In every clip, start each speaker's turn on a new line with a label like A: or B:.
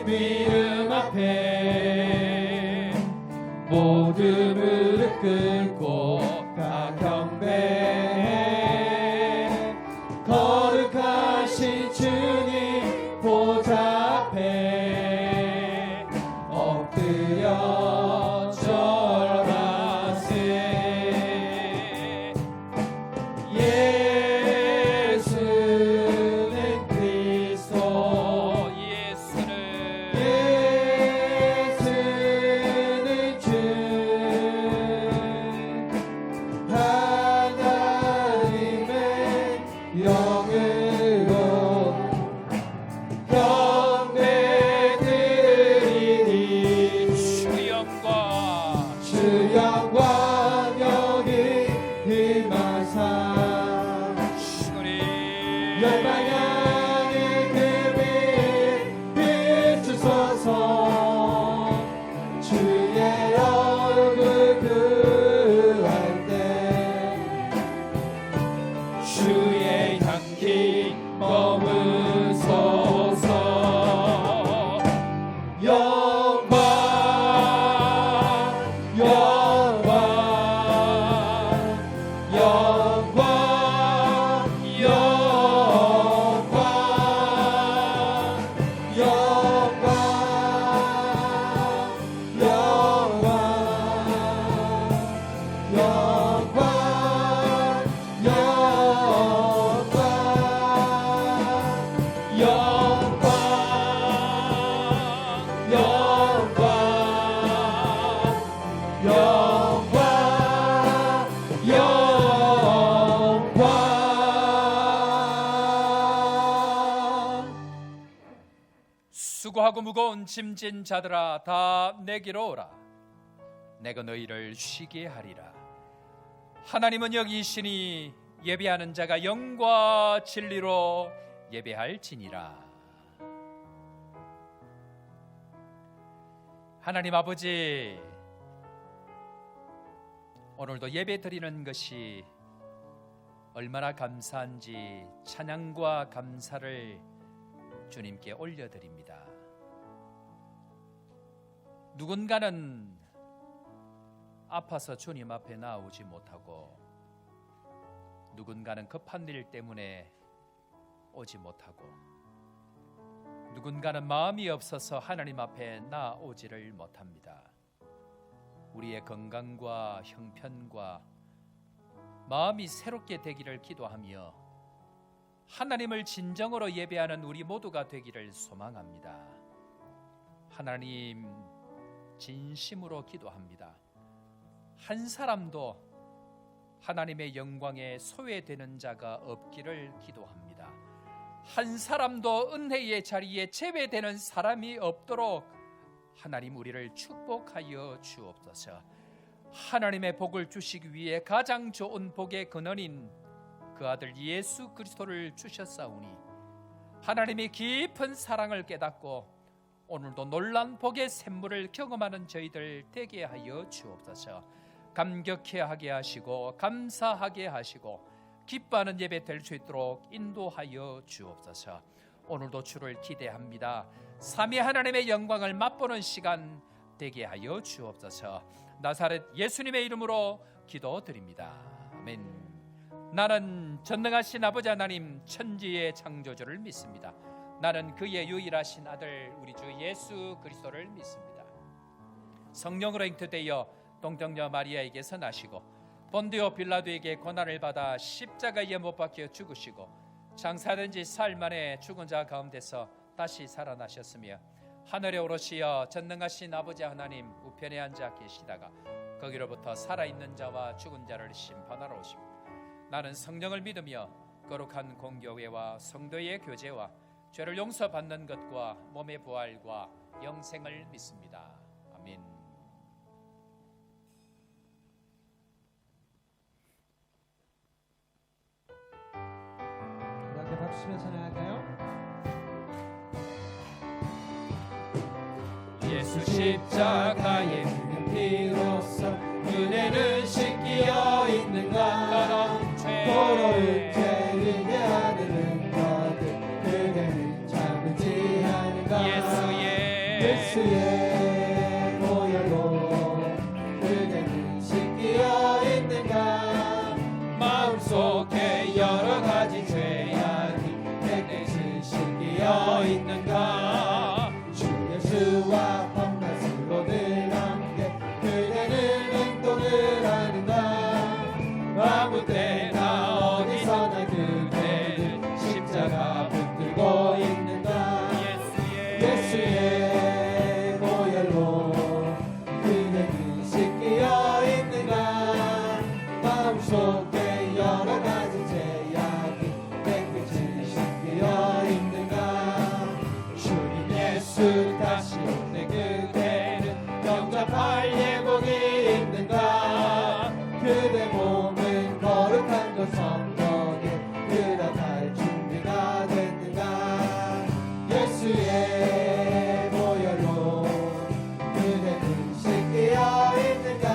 A: 이름 앞에 모두 무릎 꿇고 다 경배해. 거룩하신 주님 보좌 앞에 엎드려 절하세. 예수는 그리스도, 예수는 주, 하나님의 영으로 경배드리니 주 영광 여기 임하사 열방 향해 그 빛 비추소서. 주의 얼굴 구할 때 주의 향기 머무소서. 영광 영광 영광 영광 영광 영광 영광
B: 수고하고 무거운 짐진 자들아 다 내게로 오라. 내가 너희를 쉬게 하리라. 하나님은 여기 있으니 예배하는 자가 영과 진리로 예배할지니라. 하나님 아버지, 오늘도 예배 드리는 것이 얼마나 감사한지 찬양과 감사를 주님께 올려드립니다. 누군가는 아파서 주님 앞에 나오지 못하고, 누군가는 급한 일 때문에 오지 못하고, 누군가는 마음이 없어서 하나님 앞에 나오지를 못합니다. 우리의 건강과 형편과 마음이 새롭게 되기를 기도하며 하나님을 진정으로 예배하는 우리 모두가 되기를 소망합니다. 하나님, 진심으로 기도합니다. 한 사람도 하나님의 영광에 소외되는 자가 없기를 기도합니다. 한 사람도 은혜의 자리에 제외되는 사람이 없도록 하나님 우리를 축복하여 주옵소서. 하나님의 복을 주시기 위해 가장 좋은 복의 근원인 그 아들 예수 그리스도를 주셨사오니 하나님의 깊은 사랑을 깨닫고 오늘도 놀란 복의 샘물을 경험하는 저희들 되게 하여 주옵소서. 감격해하게 하시고 감사하게 하시고 기뻐하는 예배 될 수 있도록 인도하여 주옵소서. 오늘도 주를 기대합니다. 삼위 하나님의 영광을 맛보는 시간 되게 하여 주옵소서. 나사렛 예수님의 이름으로 기도드립니다. 아멘. 나는 전능하신 아버지 하나님 천지의 창조주를 믿습니다. 나는 그의 유일하신 아들 우리 주 예수 그리스도를 믿습니다. 성령으로 잉태되어 동정녀 마리아에게서 나시고 본디오 빌라도에게 고난을 받아 십자가에 못 박혀 죽으시고 장사된 지 사흘 만에 죽은 자 가운데서 다시 살아나셨으며 하늘에 오르시어 전능하신 아버지 하나님 우편에 앉아 계시다가 거기로부터 살아있는 자와 죽은 자를 심판하러 오십니다. 나는 성령을 믿으며 거룩한 공교회와 성도의 교제와 죄를 용서받는 것과 몸의 부활과 영생을 믿습니다. 아멘.
A: 함께 박수 치며 찬양할까요? 예수 십자가의 피로써 은혜는 씻기어 있는가. 도로의 죄를 대하는 것들 그대는 참지 않은가.
B: 예수의
A: 예수의 보혈로 그대는 씻기어 있는가 마음속에 여러 가지 죄악이 깨끗이 씻기어 있는가 주 예수와 밤낮으로 늘 함께 그대는 행동을 하는가 아무 때나 어디서나 그대는 십자가 붙들고 있는가 예수의 보혈로 그대는 씻기어 있는가 마음속에 여러 가지 죄악이 깨끗이 씻기어 있는가 주님 예수 다시 올 때 그대는 영접할 예복이 있는가 그대 몸은 거룩한 것 성경에 들어갈 준비가 됐는가 예수의 보혈로 그대는 씻기어 있는가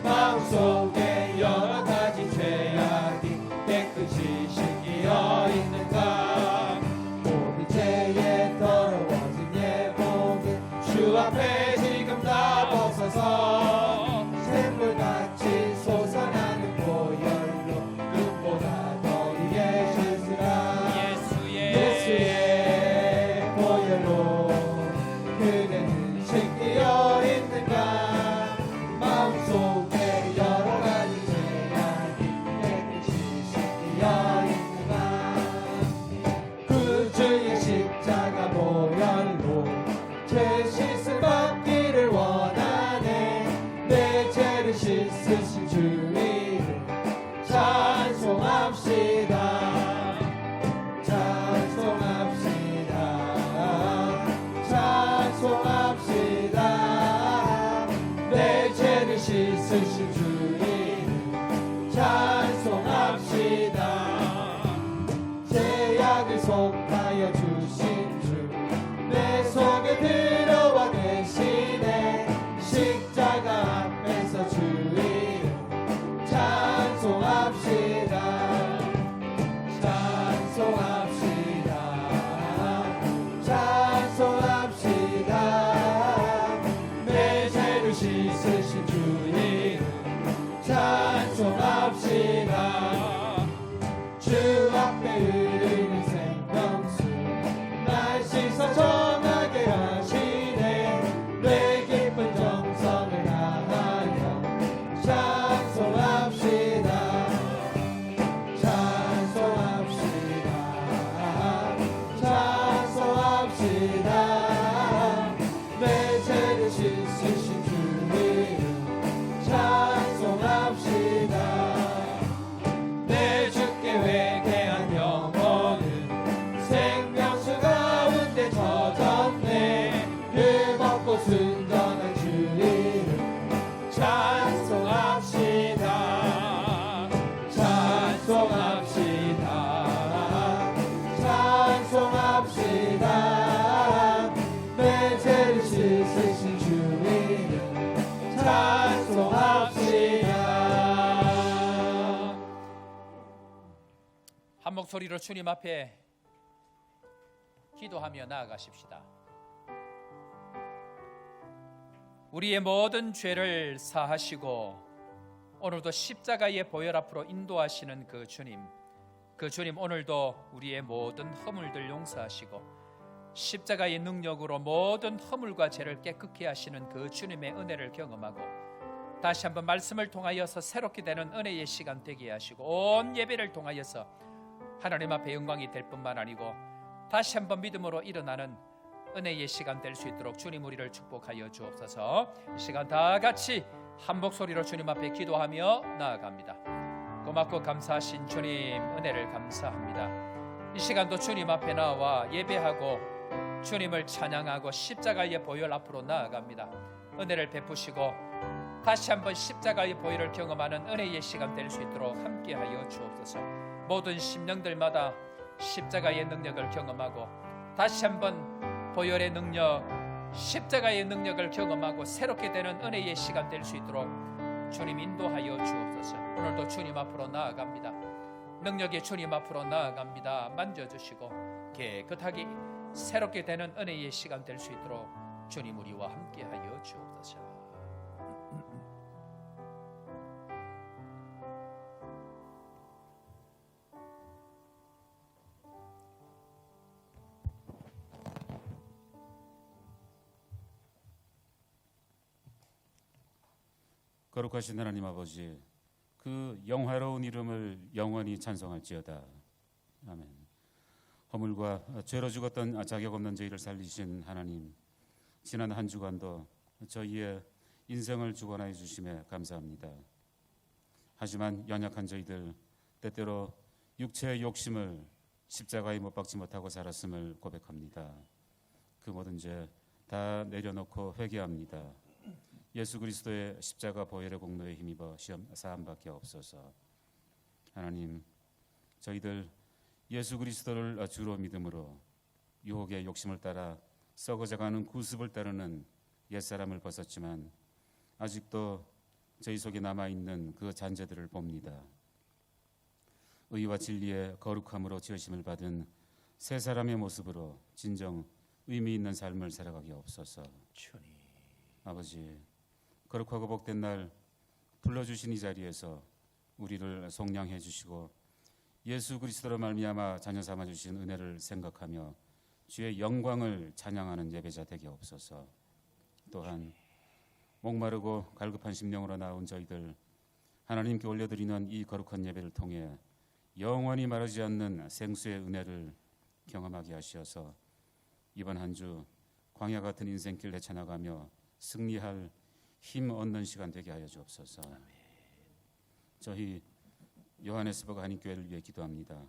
A: 마음속에 여러 가지 죄악이 깨끗이 씻기어 있는가 우리 죄에 더러워진 예복은 주 앞에 지금 다 벗어서 샘물같이 솟아나는 보혈로 눈보다 더 위에 씻으라 예수의 보혈로 그대는 씻기어 있는가 마음속에 여러 가지 죄악이 깨끗이 씻기어 있는가 그 주의 십자가 보혈로 죄 씻음 받기를 원하네 내 죄를 씻으신 주 이름 찬송합시다 찬송합시다 내 죄를 씻으신 주 이름 찬송합시다 죄악을 속하여 주신 주 내 속에 들어와 계시네 십자가 앞에서 주 이름 찬송합시다 찬송합시다 내 죄를 씻으신 주 이름 찬송합시다 주 앞에 흐르는 생명수 날 씻어 정하게 하시네 내 깊은 정성을 다하여 찬송합시다 찬송합시다 내 죄를 씻으신 주 이름 찬송합시다 내 주께 회개한 영혼은 생명수 가운데 젖었네 그 먹고 순전한 주 이름 찬송합시다 찬송합시다 내 죄를 씻으신 주 이름 찬송합시다
B: 한 목소리로 주님 앞에 기도하며 나아가십시다. 우리의 모든 죄를 사하시고 오늘도 십자가의 보혈 앞으로 인도하시는 그 주님 오늘도 우리의 모든 허물들 용서하시고 십자가의 능력으로 모든 허물과 죄를 깨끗게 하시는 그 주님의 은혜를 경험하고 다시 한번 말씀을 통하여서 새롭게 되는 은혜의 시간 되게 하시고 온 예배를 통하여서 하나님 앞에 영광이 될 뿐만 아니고 다시 한번 믿음으로 일어나는 은혜의 시간 될 수 있도록 주님 우리를 축복하여 주옵소서. 이 시간 다 같이 한 목소리로 주님 앞에 기도하며 나아갑니다. 고맙고 감사하신 주님 은혜를 감사합니다. 이 시간도 주님 앞에 나와 예배하고 주님을 찬양하고 십자가의 보혈 앞으로 나아갑니다. 은혜를 베푸시고 다시 한번 십자가의 보혈을 경험하는 은혜의 시간 될 수 있도록 함께하여 주옵소서. 모든 심령들마다 십자가의 능력을 경험하고 다시 한번 보혈의 능력, 십자가의 능력을 경험하고 새롭게 되는 은혜의 시간 될 수 있도록 주님 인도하여 주옵소서. 오늘도 주님 앞으로 나아갑니다. 능력의 주님 앞으로 나아갑니다. 만져주시고 깨끗하게 새롭게 되는 은혜의 시간 될 수 있도록 주님 우리와 함께하여 주옵소서.
C: 거룩하신 하나님 아버지, 그 영화로운 이름을 영원히 찬송할지어다. 아멘. 허물과 죄로 죽었던 자격 없는 저희를 살리신 하나님, 지난 한 주간도 저희의 인생을 주관하여 주심에 감사합니다. 하지만 연약한 저희들, 때때로 육체의 욕심을 십자가에 못 박지 못하고 살았음을 고백합니다. 그 모든 죄 다 내려놓고 회개합니다. 예수 그리스도의 십자가 보혈의 공로에 힘입어 시험 사함밖에 없어서. 하나님, 저희들 예수 그리스도를 주로 믿음으로 유혹의 욕심을 따라 썩어져가는 구습을 따르는 옛사람을 벗었지만 아직도 저희 속에 남아있는 그 잔재들을 봅니다. 의와 진리의 거룩함으로 지으심을 받은 새 사람의 모습으로 진정 의미 있는 삶을 살아가게 없어서.
B: 주님,
C: 아버지, 거룩하고 복된 날 불러주신 이 자리에서 우리를 속량해 주시고 예수 그리스도로 말미암아 자녀 삼아 주신 은혜를 생각하며 주의 영광을 찬양하는 예배자 되게 없어서. 또한 목마르고 갈급한 심령으로 나온 저희들 하나님께 올려드리는 이 거룩한 예배를 통해 영원히 마르지 않는 생수의 은혜를 경험하게 하시어서 이번 한 주 광야 같은 인생길 헤쳐나가며 승리할 힘 얻는 시간 되게 하여 주옵소서. 저희 요하네스버그 한인교회를 위해 기도합니다.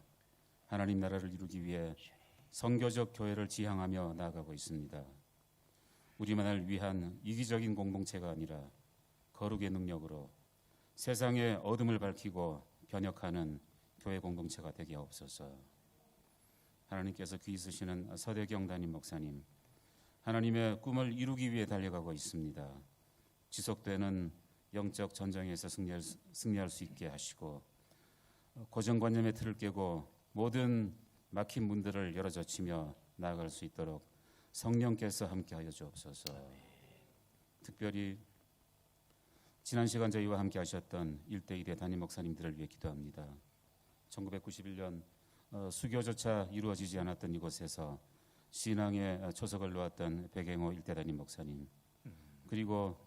C: 하나님 나라를 이루기 위해 선교적 교회를 지향하며 나아가고 있습니다. 우리만을 위한 이기적인 공동체가 아니라 거룩의 능력으로 세상의 어둠을 밝히고 변혁하는 교회 공동체가 되게 하옵소서. 하나님께서 귀 있으시는 서대경 담임 목사님, 하나님의 꿈을 이루기 위해 달려가고 있습니다. 지속되는 영적 전쟁에서 승리할 수 있게 하시고 고정관념의 틀을 깨고 모든 막힌 문들을 열어젖히며 나아갈 수 있도록 성령께서 함께하여 주옵소서. 특별히 지난 시간 저희와 함께 하셨던 1대1의 담임 목사님들을 위해 기도합니다. 1991년 수교조차 이루어지지 않았던 이곳에서 신앙의 초석을 놓았던 백행호 1대 담임 목사님, 그리고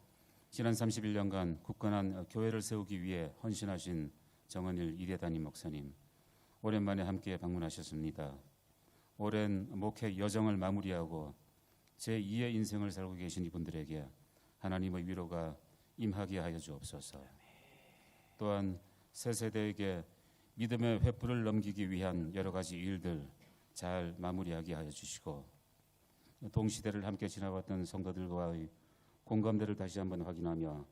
C: 지난 31년간 굳건한 교회를 세우기 위해 헌신하신 정은일 2대 담임 목사님, 오랜만에 함께 방문하셨습니다. 오랜 목회 여정을 마무리하고 제2의 인생을 살고 계신 이분들에게 하나님의 위로가 임하게 하여 주옵소서. 또한 새 세대에게 믿음의 횃불을 넘기기 위한 여러 가지 일들 잘 마무리하게 하여 주시고 동시대를 함께 지나왔던 성도들과의 공감대를 다시 한번 확인하며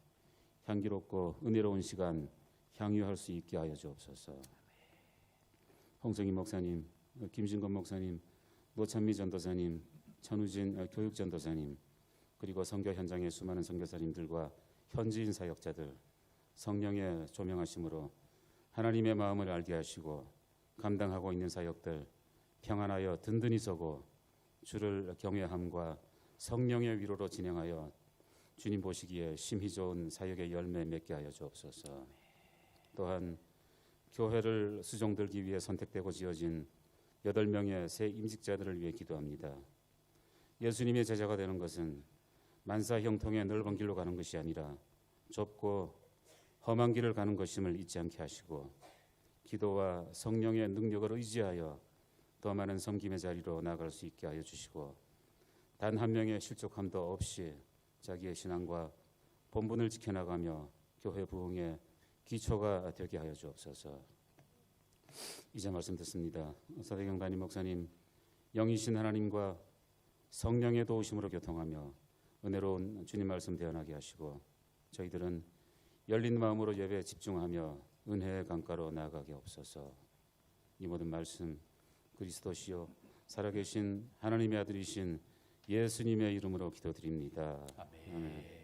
C: 향기롭고 은혜로운 시간 향유할 수 있게 하여 주옵소서. 홍성희 목사님, 김진건 목사님, 노찬미 전도사님, 천우진 교육전도사님, 그리고 선교 현장의 수많은 선교사님들과 현지인 사역자들, 성령의 조명하심으로 하나님의 마음을 알게 하시고 감당하고 있는 사역들 평안하여 든든히 서고 주를 경외함과 성령의 위로로 진행하여 주님 보시기에 심히 좋은 사역의 열매 맺게 하여 주옵소서. 또한 교회를 수종들기 위해 선택되고 지어진 8명의 새 임직자들을 위해 기도합니다. 예수님의 제자가 되는 것은 만사 형통의 넓은 길로 가는 것이 아니라 좁고 험한 길을 가는 것임을 잊지 않게 하시고 기도와 성령의 능력을 의지하여 더 많은 섬김의 자리로 나아갈 수 있게 하여 주시고 단 한 명의 실족함도 없이 자기의 신앙과 본분을 지켜나가며 교회 부흥의 기초가 되게 하여 주옵소서. 이제 말씀 듣습니다. 서대경 담임 목사님, 영이신 하나님과 성령의 도우심으로 교통하며 은혜로운 주님 말씀 대언하게 하시고 저희들은 열린 마음으로 예배에 집중하며 은혜의 강가로 나아가게 없어서 이 모든 말씀 그리스도시요 살아계신 하나님의 아들이신 예수님의 이름으로 기도드립니다.
B: 아멘.
C: 아멘.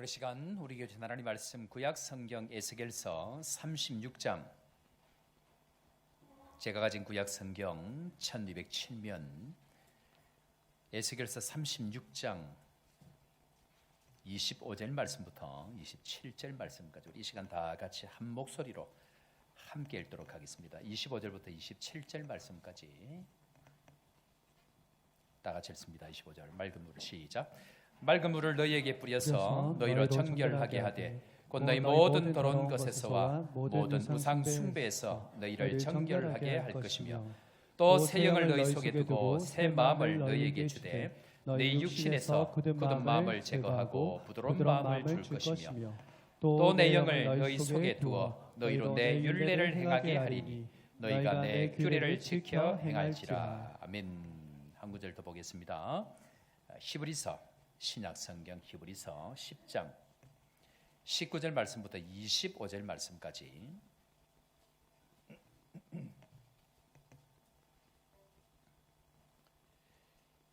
B: 오늘 시간 우리 교회 하나님 말씀 구약 성경 에스겔서 36장, 제가 가진 구약 성경 1207면 에스겔서 36장 25절 말씀부터 27절 말씀까지 우리 이 시간 다 같이 한 목소리로 함께 읽도록 하겠습니다. 25절부터 27절 말씀까지 다 같이 읽습니다. 25절 맑은 물을 시작. 맑은 물을 너희에게 뿌려서 너희로 정결하게 하되 곧 너희 모든 더러운 것에서와 모든 우상 숭배에서 너희를 정결하게 할 것이며 또 새 영을 너희 속에 두고 새 마음을 너희에게 주되 너희 육신에서 굳은 마음을 제거하고 부드러운 마음을 줄 것이며 또 내 영을 너희 속에 두어 너희로 내 율례를 행하게 하리니 너희가 내 규례를 지켜 행할지라. 아멘. 한 구절 더 보겠습니다. 히브리서 신약성경 히브리서 10장 19절 말씀부터 25절 말씀까지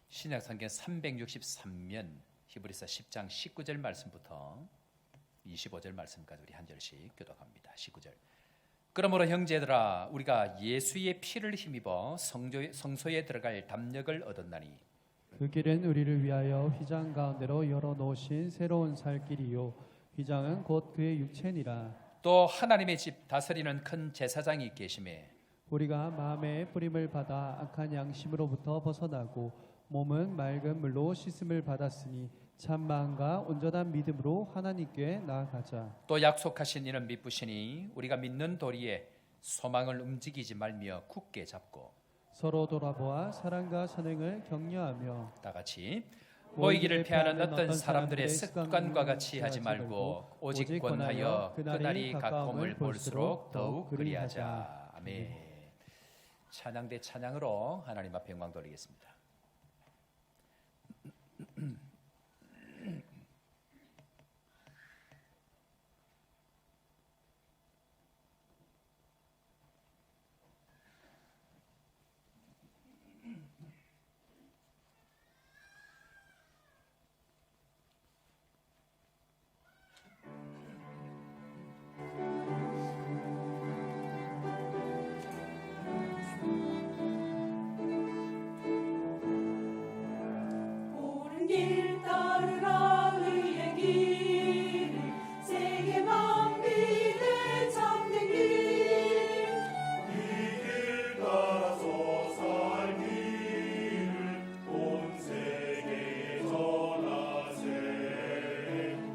B: 신약성경 363면 히브리서 10장 19절 말씀부터 25절 말씀까지 우리 한 절씩 교독합니다. 19절. 그러므로 형제들아 우리가 예수의 피를 힘입어 성소에 들어갈 담력을 얻었나니
A: 그 길은 우리를 위하여 휘장 가운데로 열어놓으신 새로운 살 길이요 휘장은 곧 그의 육체니라.
B: 또 하나님의 집 다스리는 큰 제사장이 계심에
A: 우리가 마음의 뿌림을 받아 악한 양심으로부터 벗어나고 몸은 맑은 물로 씻음을 받았으니 참 마음과 온전한 믿음으로 하나님께 나아가자.
B: 또 약속하신 이는 미쁘시니 우리가 믿는 도리에 소망을 움직이지 말며 굳게 잡고
A: 서로 돌아보아 사랑과 선행을 격려하며
B: 다 같이 모이기를 피하는 어떤 사람들의 습관과 같이 하지 말고 오직 권하여 그날이 가까움을 볼수록 더욱 그리하자. 아멘. 찬양 대 찬양으로 하나님 앞에 영광 돌리겠습니다.
D: 길 따르라 의의 길 세계만 믿을 참된 길 이 길 따라서 살 길을 온 세계에 전하세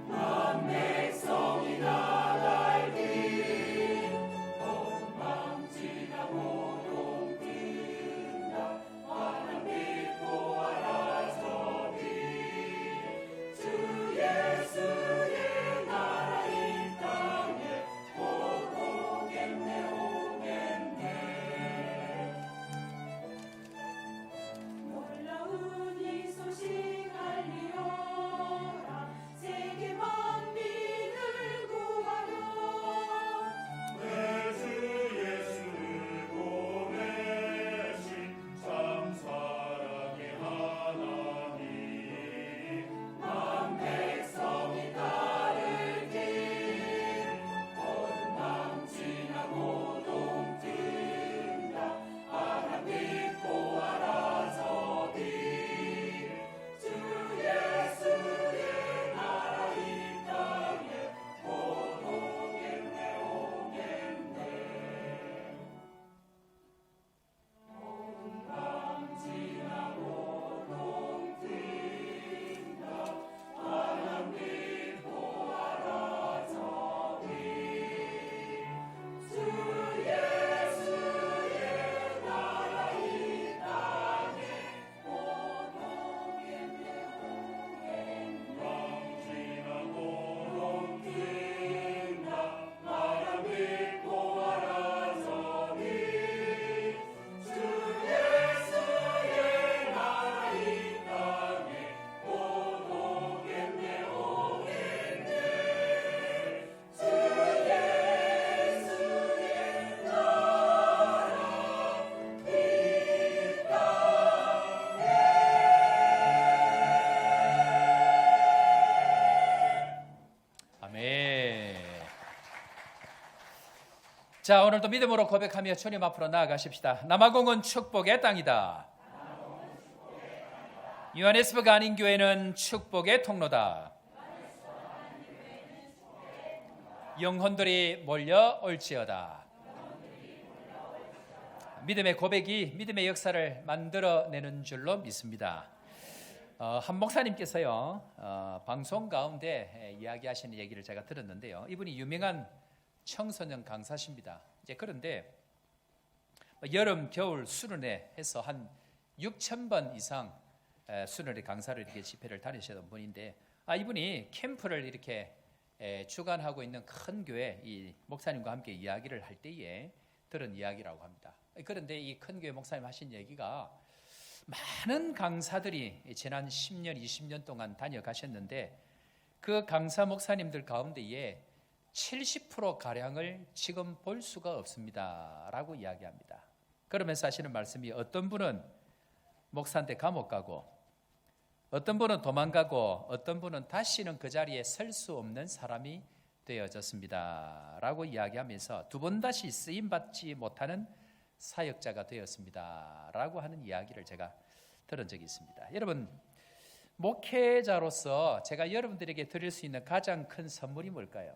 D: 만 백성이 나갈 길 엉망지나 모종 뜬다 바람 깊고 알아서
B: 자, 오늘도 믿음으로 고백하며 주님 앞으로 나아가십시다. 남아공은 축복의 땅이다. 요하네스버그 안인교회는 축복의 통로다. 영혼들이 몰려올지어다. 믿음의 고백이 믿음의 역사를 만들어내는 줄로 믿습니다. 한 목사님께서요, 방송 가운데 이야기하시는 얘기를 제가 들었는데요. 이분이 유명한 청소년 강사십니다. 이제 그런데 여름, 겨울 수련회 해서 한 6,000번 이상 수련회 강사를 이렇게 집회를 다니시던 분인데, 이분이 캠프를 이렇게 주관하고 있는 큰 교회 이 목사님과 함께 이야기를 할 때에 들은 이야기라고 합니다. 그런데 이 큰 교회 목사님 하신 얘기가 많은 강사들이 지난 10년, 20년 동안 다녀가셨는데 그 강사 목사님들 가운데에 70%가량을 지금 볼 수가 없습니다 라고 이야기합니다. 그러면서 하시는 말씀이 어떤 분은 목사한테 감옥 가고 어떤 분은 도망가고 어떤 분은 다시는 그 자리에 설 수 없는 사람이 되어졌습니다 라고 이야기하면서 두 번 다시 쓰임받지 못하는 사역자가 되었습니다 라고 하는 이야기를 제가 들은 적이 있습니다. 여러분, 목회자로서 제가 여러분들에게 드릴 수 있는 가장 큰 선물이 뭘까요?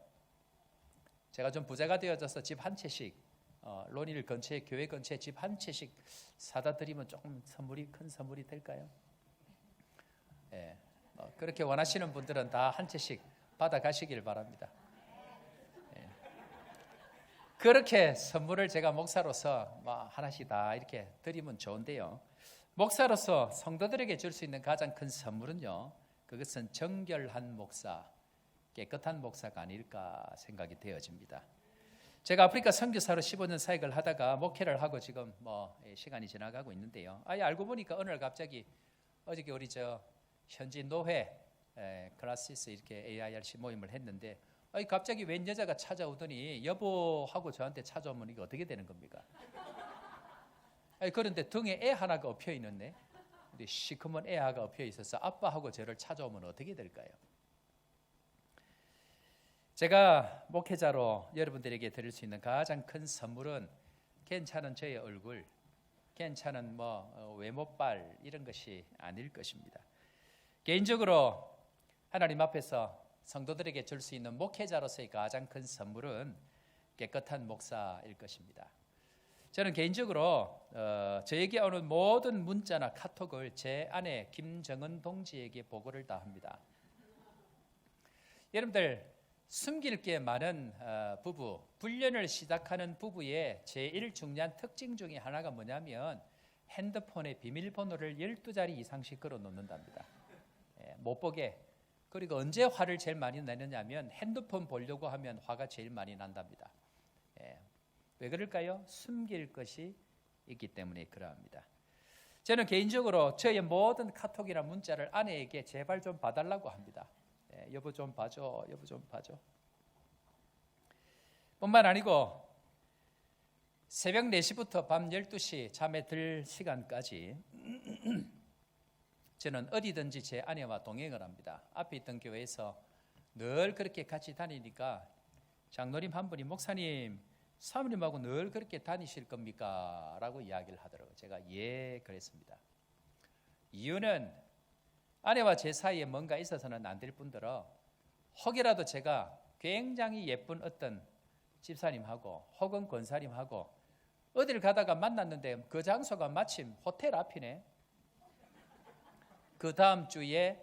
B: 제가 좀 부자가 되어져서 집 한 채씩 로닐 근처에, 교회 근처에 집 한 채씩 사다 드리면 조금 큰 선물이 될까요? 예, 그렇게 원하시는 분들은 다 한 채씩 받아 가시길 바랍니다. 예. 그렇게 선물을 제가 목사로서 하나씩 다 이렇게 드리면 좋은데요. 목사로서 성도들에게 줄 수 있는 가장 큰 선물은요, 그것은 정결한 목사, 깨끗한 목사가 아닐까 생각이 되어집니다. 제가 아프리카 선교사로 15년 사역을 하다가 목회를 하고 지금 시간이 지나가고 있는데요. 알고 보니까 어느 날 갑자기 어저께 우리 현지 노회 클라시스 이렇게 AIRC 모임을 했는데 갑자기 웬 여자가 찾아오더니 여보하고 저한테 찾아오면 이게 어떻게 되는 겁니까? 그런데 등에 애 하나가 엎여 있는데 시커먼 애 하나가 엎여 있어서 아빠하고 저를 찾아오면 어떻게 될까요? 제가 목회자로 여러분들에게 드릴 수 있는 가장 큰 선물은 괜찮은 저의 얼굴, 괜찮은 외모빨 이런 것이 아닐 것입니다. 개인적으로 하나님 앞에서 성도들에게 줄 수 있는 목회자로서의 가장 큰 선물은 깨끗한 목사일 것입니다. 저는 개인적으로 저에게 오는 모든 문자나 카톡을 제 아내 김정은 동지에게 보고를 다 합니다. 여러분들, 숨길 게 많은 부부, 불륜을 시작하는 부부의 제일 중요한 특징 중에 하나가 뭐냐면 핸드폰에 비밀번호를 12자리 이상씩 걸어놓는답니다. 못 보게. 그리고 언제 화를 제일 많이 내느냐면 핸드폰 보려고 하면 화가 제일 많이 난답니다. 왜 그럴까요? 숨길 것이 있기 때문에 그러합니다. 저는 개인적으로 저의 모든 카톡이나 문자를 아내에게 제발 좀 봐달라고 합니다. 여보 좀 봐줘, 여보 좀 봐줘. 뿐만 아니고 새벽 4시부터 밤 12시 잠에 들 시간까지 저는 어디든지 제 아내와 동행을 합니다. 앞에 있던 교회에서 늘 그렇게 같이 다니니까 장로님 한 분이 목사님, 사모님하고 늘 그렇게 다니실 겁니까? 라고 이야기를 하더라고요. 제가 예, 그랬습니다. 이유는 아내와 제 사이에 뭔가 있어서는 안 될 뿐더러 혹이라도 제가 굉장히 예쁜 어떤 집사님하고 혹은 권사님하고 어디를 가다가 만났는데 그 장소가 마침 호텔 앞이네. 그 다음 주에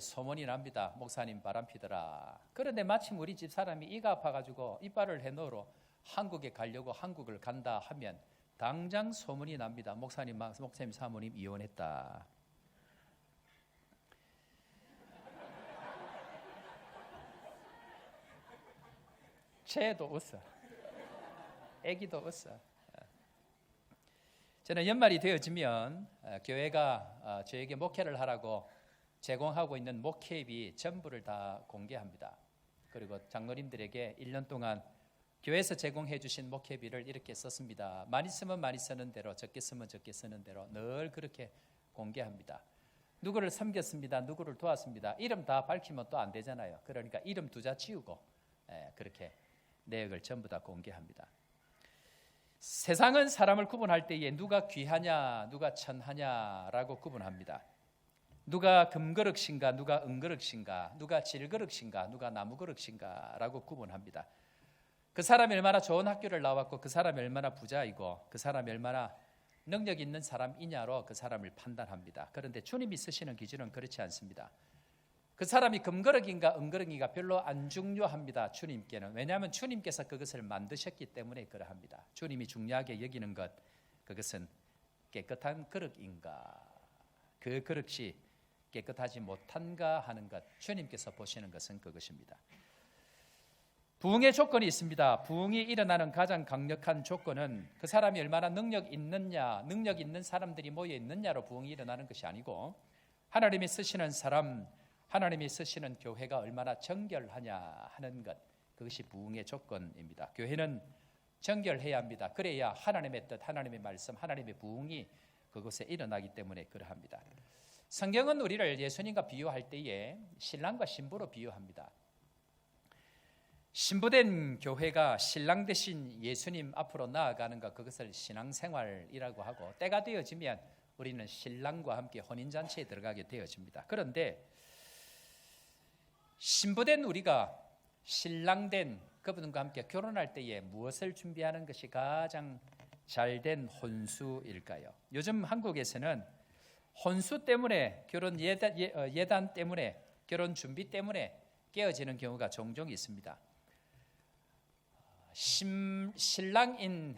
B: 소문이 납니다. 목사님 바람피더라. 그런데 마침 우리 집사람이 이가 아파가지고 이빨을 해놓으러 한국에 가려고 한국을 간다 하면 당장 소문이 납니다. 목사님 사모님 이혼했다. 쟤도 웃어. 애기도 웃어. 저는 연말이 되어지면 교회가 저에게 목회를 하라고 제공하고 있는 목회비 전부를 다 공개합니다. 그리고 장로님들에게 1년 동안 교회에서 제공해 주신 목회비를 이렇게 썼습니다. 많이 쓰면 많이 쓰는 대로, 적게 쓰면 적게 쓰는 대로 늘 그렇게 공개합니다. 누구를 섬겼습니다. 누구를 도왔습니다. 이름 다 밝히면 또 안 되잖아요. 그러니까 이름 두자 지우고 그렇게 내역을 전부 다 공개합니다. 세상은 사람을 구분할 때에 누가 귀하냐, 누가 천하냐라고 구분합니다. 누가 금그릇인가, 누가 은그릇인가, 누가 질그릇인가, 누가 나무그릇인가라고 구분합니다. 그 사람이 얼마나 좋은 학교를 나왔고, 그 사람이 얼마나 부자이고, 그 사람이 얼마나 능력 있는 사람이냐로 그 사람을 판단합니다. 그런데 주님이 쓰시는 기준은 그렇지 않습니다. 그 사람이 금그릇인가 은그릇인가 별로 안 중요합니다. 주님께는. 왜냐하면 주님께서 그것을 만드셨기 때문에 그러합니다. 주님이 중요하게 여기는 것, 그것은 깨끗한 그릇인가, 그 그릇이 깨끗하지 못한가 하는 것, 주님께서 보시는 것은 그것입니다. 부흥의 조건이 있습니다. 부흥이 일어나는 가장 강력한 조건은 그 사람이 얼마나 능력 있느냐, 능력 있는 사람들이 모여 있느냐로 부흥이 일어나는 것이 아니고, 하나님이 쓰시는 사람, 하나님이 쓰시는 교회가 얼마나 정결하냐 하는 것, 그것이 부흥의 조건입니다. 교회는 정결해야 합니다. 그래야 하나님의 뜻, 하나님의 말씀, 하나님의 부흥이 그곳에 일어나기 때문에 그러합니다. 성경은 우리를 예수님과 비유할 때에 신랑과 신부로 비유합니다. 신부된 교회가 신랑 대신 예수님 앞으로 나아가는 것, 그것을 신앙생활이라고 하고, 때가 되어지면 우리는 신랑과 함께 혼인잔치에 들어가게 되어집니다. 그런데 신부된 우리가 신랑된 그분과 함께 결혼할 때에 무엇을 준비하는 것이 가장 잘된 혼수일까요? 요즘 한국에서는 혼수 때문에, 결혼 예단 때문에, 결혼 준비 때문에 깨어지는 경우가 종종 있습니다. 신랑인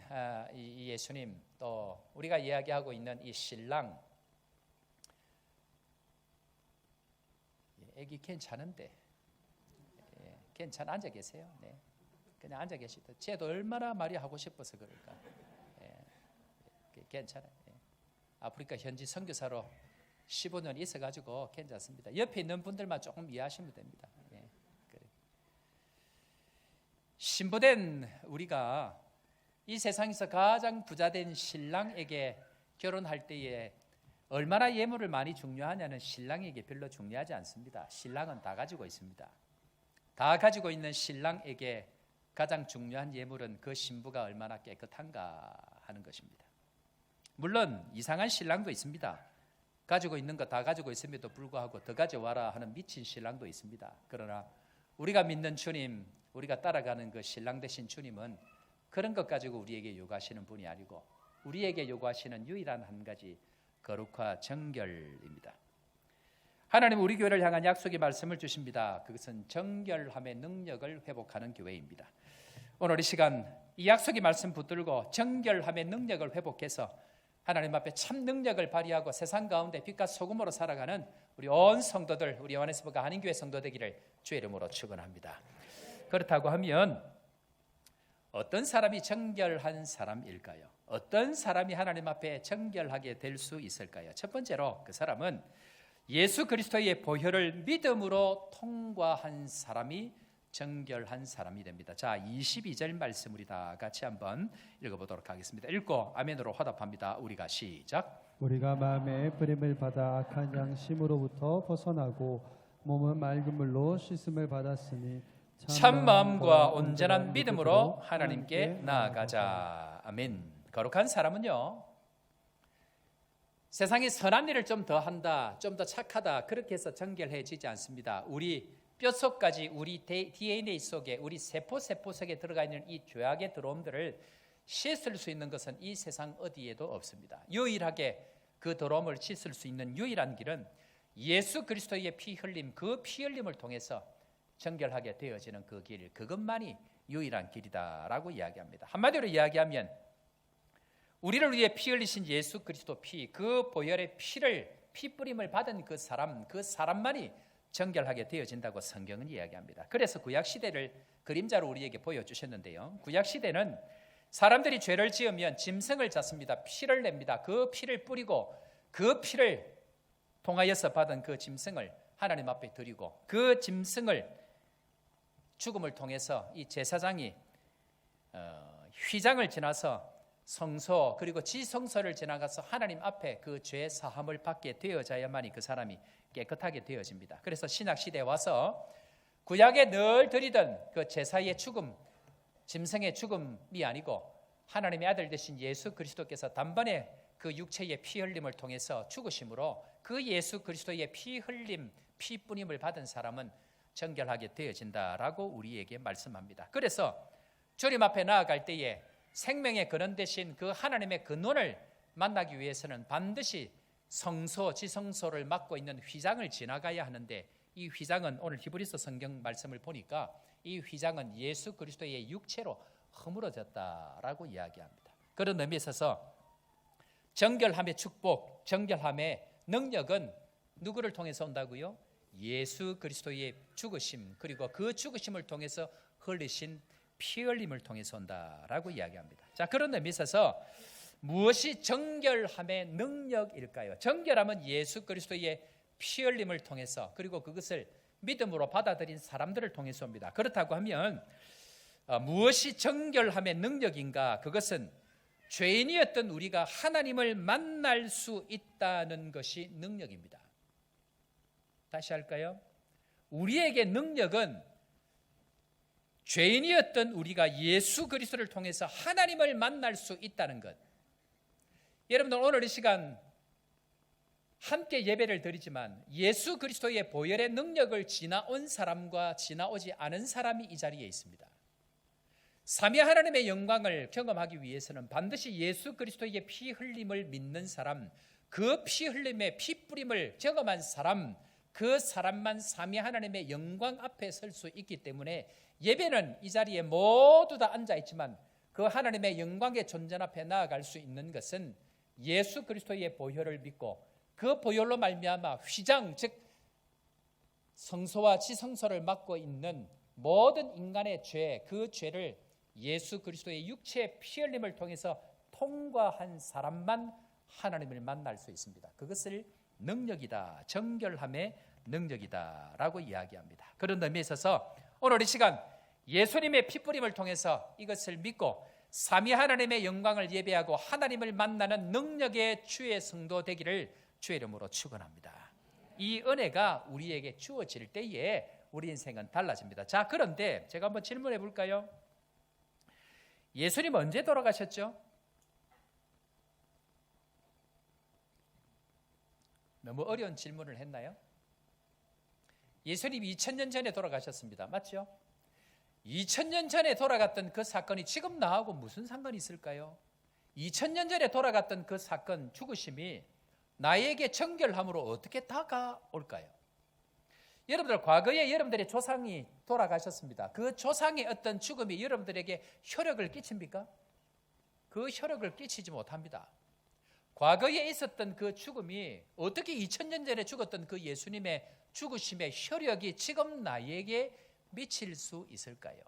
B: 이 예수님, 또 우리가 이야기하고 있는 이 신랑, 애기 괜찮은데, 괜찮아, 앉아 계세요. 네. 그냥 앉아 계시다. 쟤도 얼마나 말이 하고 싶어서 그럴까. 괜찮아요. 아프리카 현지 선교사로 15년 있어가지고 괜찮습니다. 옆에 있는 분들만 조금 이해하시면 됩니다. 신부된 우리가 이 세상에서 가장 부자된 신랑에게 결혼할 때에 얼마나 예물을 많이 중요하냐는 신랑에게 별로 중요하지 않습니다. 신랑은 다 가지고 있습니다. 다 가지고 있는 신랑에게 가장 중요한 예물은 그 신부가 얼마나 깨끗한가 하는 것입니다. 물론 이상한 신랑도 있습니다. 가지고 있는 거 다 가지고 있음에도 불구하고 더 가져와라 하는 미친 신랑도 있습니다. 그러나 우리가 믿는 주님, 우리가 따라가는 그 신랑 되신 주님은 그런 것 가지고 우리에게 요구하시는 분이 아니고, 우리에게 요구하시는 유일한 한 가지, 거룩과 정결입니다. 하나님은 우리 교회를 향한 약속의 말씀을 주십니다. 그것은 정결함의 능력을 회복하는 교회입니다. 오늘 이 시간 이 약속의 말씀 붙들고 정결함의 능력을 회복해서 하나님 앞에 참 능력을 발휘하고 세상 가운데 빛과 소금으로 살아가는 우리 온 성도들, 우리 요한에스버가 한인교회 성도 되기를 주의 이름으로 축원합니다. 그렇다고 하면 어떤 사람이 정결한 사람일까요? 어떤 사람이 하나님 앞에 정결하게 될 수 있을까요? 첫 번째로 그 사람은 예수 그리스도의 보혈을 믿음으로 통과한 사람이 정결한 사람이 됩니다. 자, 22절 말씀 우리 다 같이 한번 읽어보도록 하겠습니다. 읽고 아멘으로 화답합니다. 우리가 시작.
A: 우리가 마음에 뿌림을 받아 악한 양심으로부터 벗어나고 몸은 맑은 물로 씻음을 받았으니
B: 참 마음과 온전한 믿음으로 하나님께 나아가자. 아멘. 거룩한 사람은요, 세상에 선한 일을 좀 더 한다, 좀 더 착하다, 그렇게 해서 정결해지지 않습니다. 우리 뼛속까지, 우리 DNA 속에, 우리 세포 속에 들어가 있는 이 죄악의 더러움들을 씻을 수 있는 것은 이 세상 어디에도 없습니다. 유일하게 그 더러움을 씻을 수 있는 유일한 길은 예수 그리스도의 피 흘림, 그 피 흘림을 통해서 정결하게 되어지는 그 길, 그것만이 유일한 길이다라고 이야기합니다. 한마디로 이야기하면 우리를 위해 피 흘리신 예수 그리스도 피, 그 보혈의 피 뿌림을 받은 그 사람만이 정결하게 되어진다고 성경은 이야기합니다. 그래서 구약 시대를 그림자로 우리에게 보여주셨는데요. 구약 시대는 사람들이 죄를 지으면 짐승을 잡습니다. 피를 냅니다. 그 피를 뿌리고 그 피를 통하여서 받은 그 짐승을 하나님 앞에 드리고, 그 짐승을 죽음을 통해서 이 제사장이 휘장을 지나서 성소, 그리고 지성소를 지나가서 하나님 앞에 그 죄 사함을 받게 되어져야만이 그 사람이 깨끗하게 되어집니다. 그래서 신약 시대에 와서 구약에 늘 드리던 그 제사의 죽음, 짐승의 죽음이 아니고 하나님의 아들 되신 예수 그리스도께서 단번에 그 육체의 피 흘림을 통해서 죽으심으로 그 예수 그리스도의 피 흘림, 피 뿌림을 받은 사람은 정결하게 되어진다라고 우리에게 말씀합니다. 그래서 주님 앞에 나아갈 때에 생명의 근원 되신 그 하나님의 근원을 만나기 위해서는 반드시 성소, 지성소를 맡고 있는 휘장을 지나가야 하는데, 이 휘장은 오늘 히브리서 성경 말씀을 보니까 이 휘장은 예수 그리스도의 육체로 허물어졌다라고 이야기합니다. 그런 의미에 있어서 정결함의 축복, 정결함의 능력은 누구를 통해서 온다고요? 예수 그리스도의 죽으심, 그리고 그 죽으심을 통해서 흘리신 피 흘림을 통해서 온다라고 이야기합니다. 자, 그런 의미에 있어서 무엇이 정결함의 능력일까요? 정결함은 예수 그리스도의 피 흘림을 통해서, 그리고 그것을 믿음으로 받아들인 사람들을 통해서 옵니다. 그렇다고 하면 무엇이 정결함의 능력인가? 그것은 죄인이었던 우리가 하나님을 만날 수 있다는 것이 능력입니다. 다시 할까요? 우리에게 능력은 죄인이었던 우리가 예수 그리스도를 통해서 하나님을 만날 수 있다는 것. 여러분들 오늘 이 시간 함께 예배를 드리지만 예수 그리스도의 보혈의 능력을 지나온 사람과 지나오지 않은 사람이 이 자리에 있습니다. 삼위 하나님의 영광을 경험하기 위해서는 반드시 예수 그리스도의 피 흘림을 믿는 사람, 그 피 흘림의 피 뿌림을 경험한 사람, 그 사람만 삼위 하나님의 영광 앞에 설 수 있기 때문에 예배는 이 자리에 모두 다 앉아 있지만 그 하나님의 영광의 존전 앞에 나아갈 수 있는 것은 예수 그리스도의 보혈을 믿고 그 보혈로 말미암아 휘장, 즉 성소와 지성소를 맡고 있는 모든 인간의 죄, 그 죄를 예수 그리스도의 육체의 피 흘림을 통해서 통과한 사람만 하나님을 만날 수 있습니다. 그것을 능력이다, 정결함의 능력이다라고 이야기합니다. 그런 의미에 있어서 오늘 이 시간 예수님의 피뿌림을 통해서 이것을 믿고 삼위 하나님의 영광을 예배하고 하나님을 만나는 능력의 주의 성도 되기를 주의 이름으로 축원합니다. 이 은혜가 우리에게 주어질 때에 우리 인생은 달라집니다. 자, 그런데 제가 한번 질문해 볼까요? 예수님 언제 돌아가셨죠? 너무 어려운 질문을 했나요? 예수님이 2000년 전에 돌아가셨습니다. 맞죠? 2000년 전에 돌아갔던 그 사건이 지금 나하고 무슨 상관이 있을까요? 2000년 전에 돌아갔던 그 사건, 죽으심이 나에게 정결함으로 어떻게 다가올까요? 여러분들 과거에 여러분들의 조상이 돌아가셨습니다. 그 조상의 어떤 죽음이 여러분들에게 혈역을 끼칩니까? 그 혈역을 끼치지 못합니다. 과거에 있었던 그 죽음이 어떻게 2000년 전에 죽었던 그 예수님의 죽으심의 혈역이 지금 나에게 미칠 수 있을까요?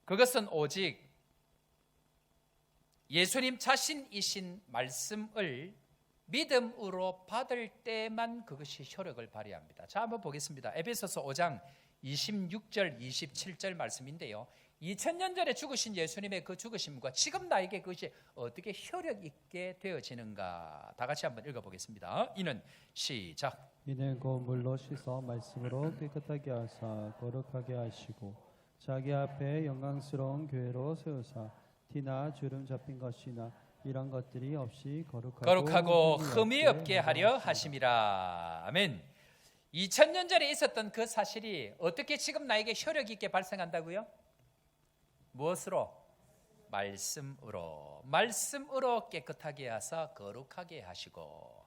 B: 그것은 오직 예수님 자신이신 말씀을 믿음으로 받을 때만 그것이 효력을 발휘합니다. 자, 한번 보겠습니다. 에베소서 5장 26절 27절 말씀인데요, 2000년 전에 죽으신 예수님의 그 죽으심과 지금 나에게 그것이 어떻게 효력 있게 되어지는가, 다 같이 한번 읽어보겠습니다. 이는 시작.
A: 이는 곧 물로 씻어 말씀으로 깨끗하게 하사 거룩하게 하시고 자기 앞에 영광스러운 교회로 세우사 티나 주름 잡힌 것이나 이런 것들이 없이
B: 거룩하고 흠이 없게 하려 하심이라. 아멘. 2000년 전에 있었던 그 사실이 어떻게 지금 나에게 효력 있게 발생한다고요? 무엇으로? 말씀으로 깨끗하게 하사 거룩하게 하시고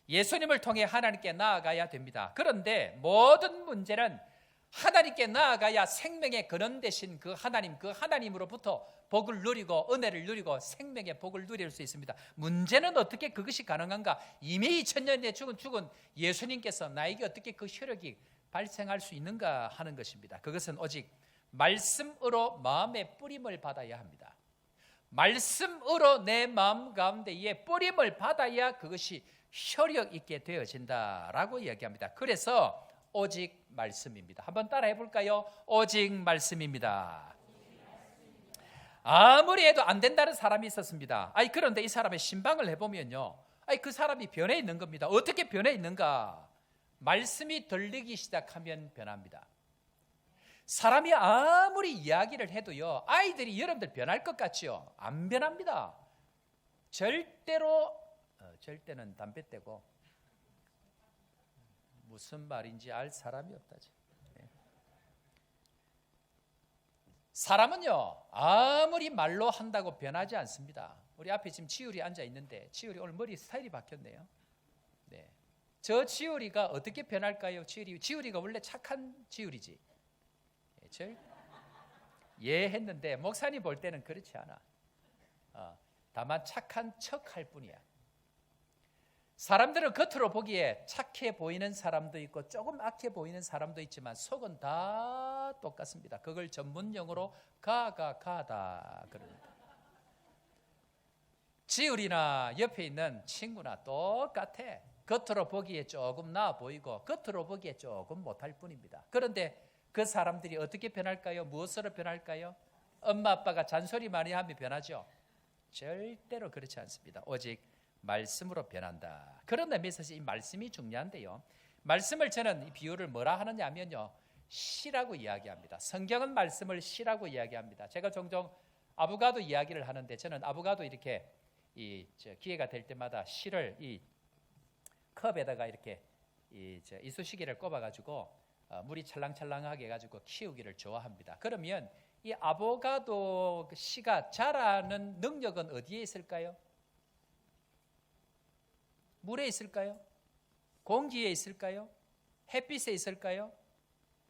B: 예수님을 통해 하나님께 나아가야 됩니다. 그런데 모든 문제는 하나님께 나아가야 생명의 근원 되신 그 하나님으로부터 복을 누리고 은혜를 누리고 생명의 복을 누릴 수 있습니다. 문제는 어떻게 그것이 가능한가? 이미 2000년에 죽은 예수님께서 나에게 어떻게 그 효력이 발생할 수 있는가 하는 것입니다. 그것은 오직 말씀으로 마음의 뿌림을 받아야 합니다. 말씀으로 내 마음 가운데에 뿌림을 받아야 그것이 효력 있게 되어진다라고 이야기합니다. 그래서 오직 말씀입니다. 한번 따라해 볼까요? 오직 말씀입니다. 아무리 해도 안 된다는 사람이 있었습니다. 그런데 이 사람의 신방을 해보면요, 그 사람이 변해 있는 겁니다. 어떻게 변해 있는가? 말씀이 들리기 시작하면 변합니다. 사람이 아무리 이야기를 해도요, 아이들이 여러분들 변할 것 같지요? 안 변합니다. 절대로, 절대는 담배 떼고 무슨 말인지 알 사람이 없다지. 사람은요, 아무리 말로 한다고 변하지 않습니다. 우리 앞에 지금 지율이 앉아 있는데, 지율이 오늘 머리 스타일이 바뀌었네요. 네. 저 지율이가 어떻게 변할까요? 지율이가 원래 착한 지율이지. 예 했는데 목사님 볼 때는 그렇지 않아. 다만 착한 척 할 뿐이야. 사람들은 겉으로 보기에 착해 보이는 사람도 있고 조금 악해 보이는 사람도 있지만 속은 다 똑같습니다. 그걸 전문용어로 가다 그럽니다. 지율이나 옆에 있는 친구나 똑같아. 겉으로 보기에 조금 나아 보이고 겉으로 보기에 조금 못할 뿐입니다. 그런데 그 사람들이 어떻게 변할까요? 무엇으로 변할까요? 엄마 아빠가 잔소리 많이 하면 변하죠? 절대로 그렇지 않습니다. 오직 말씀으로 변한다. 그런 의미에서 이 말씀이 중요한데요. 말씀을 저는 이 비유를 뭐라 하느냐 하면요, 시라고 이야기합니다. 성경은 말씀을 시라고 이야기합니다. 제가 종종 아보가도 이야기를 하는데, 저는 아보가도 이렇게 기회가 될 때마다 시를 이 컵에다가 이렇게 이쑤시개를 꼽아가지고 물이 찰랑찰랑하게 해가지고 키우기를 좋아합니다. 그러면 이 아보가도 씨가 자라는 능력은 어디에 있을까요? 물에 있을까요? 공기에 있을까요? 햇빛에 있을까요?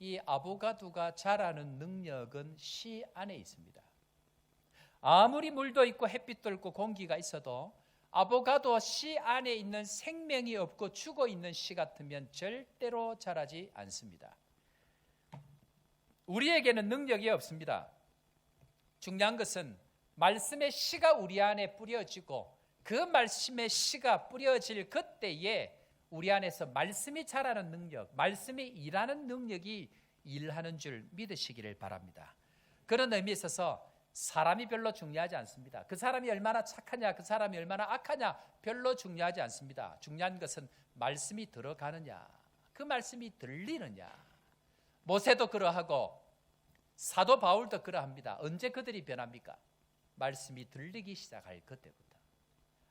B: 이 아보가도가 자라는 능력은 씨 안에 있습니다. 아무리 물도 있고 햇빛도 있고 공기가 있어도 아보가도 씨 안에 있는 생명이 없고 죽어 있는 씨 같으면 절대로 자라지 않습니다. 우리에게는 능력이 없습니다. 중요한 것은 말씀의 씨가 우리 안에 뿌려지고 그 말씀의 씨가 뿌려질 그때에 우리 안에서 말씀이 자라는 능력, 말씀이 일하는 능력이 일하는 줄 믿으시기를 바랍니다. 그런 의미에 있어서 사람이 별로 중요하지 않습니다. 그 사람이 얼마나 착하냐, 그 사람이 얼마나 악하냐 별로 중요하지 않습니다. 중요한 것은 말씀이 들어가느냐, 그 말씀이 들리느냐. 모세도 그러하고 사도 바울도 그러합니다. 언제 그들이 변합니까? 말씀이 들리기 시작할 그때부터.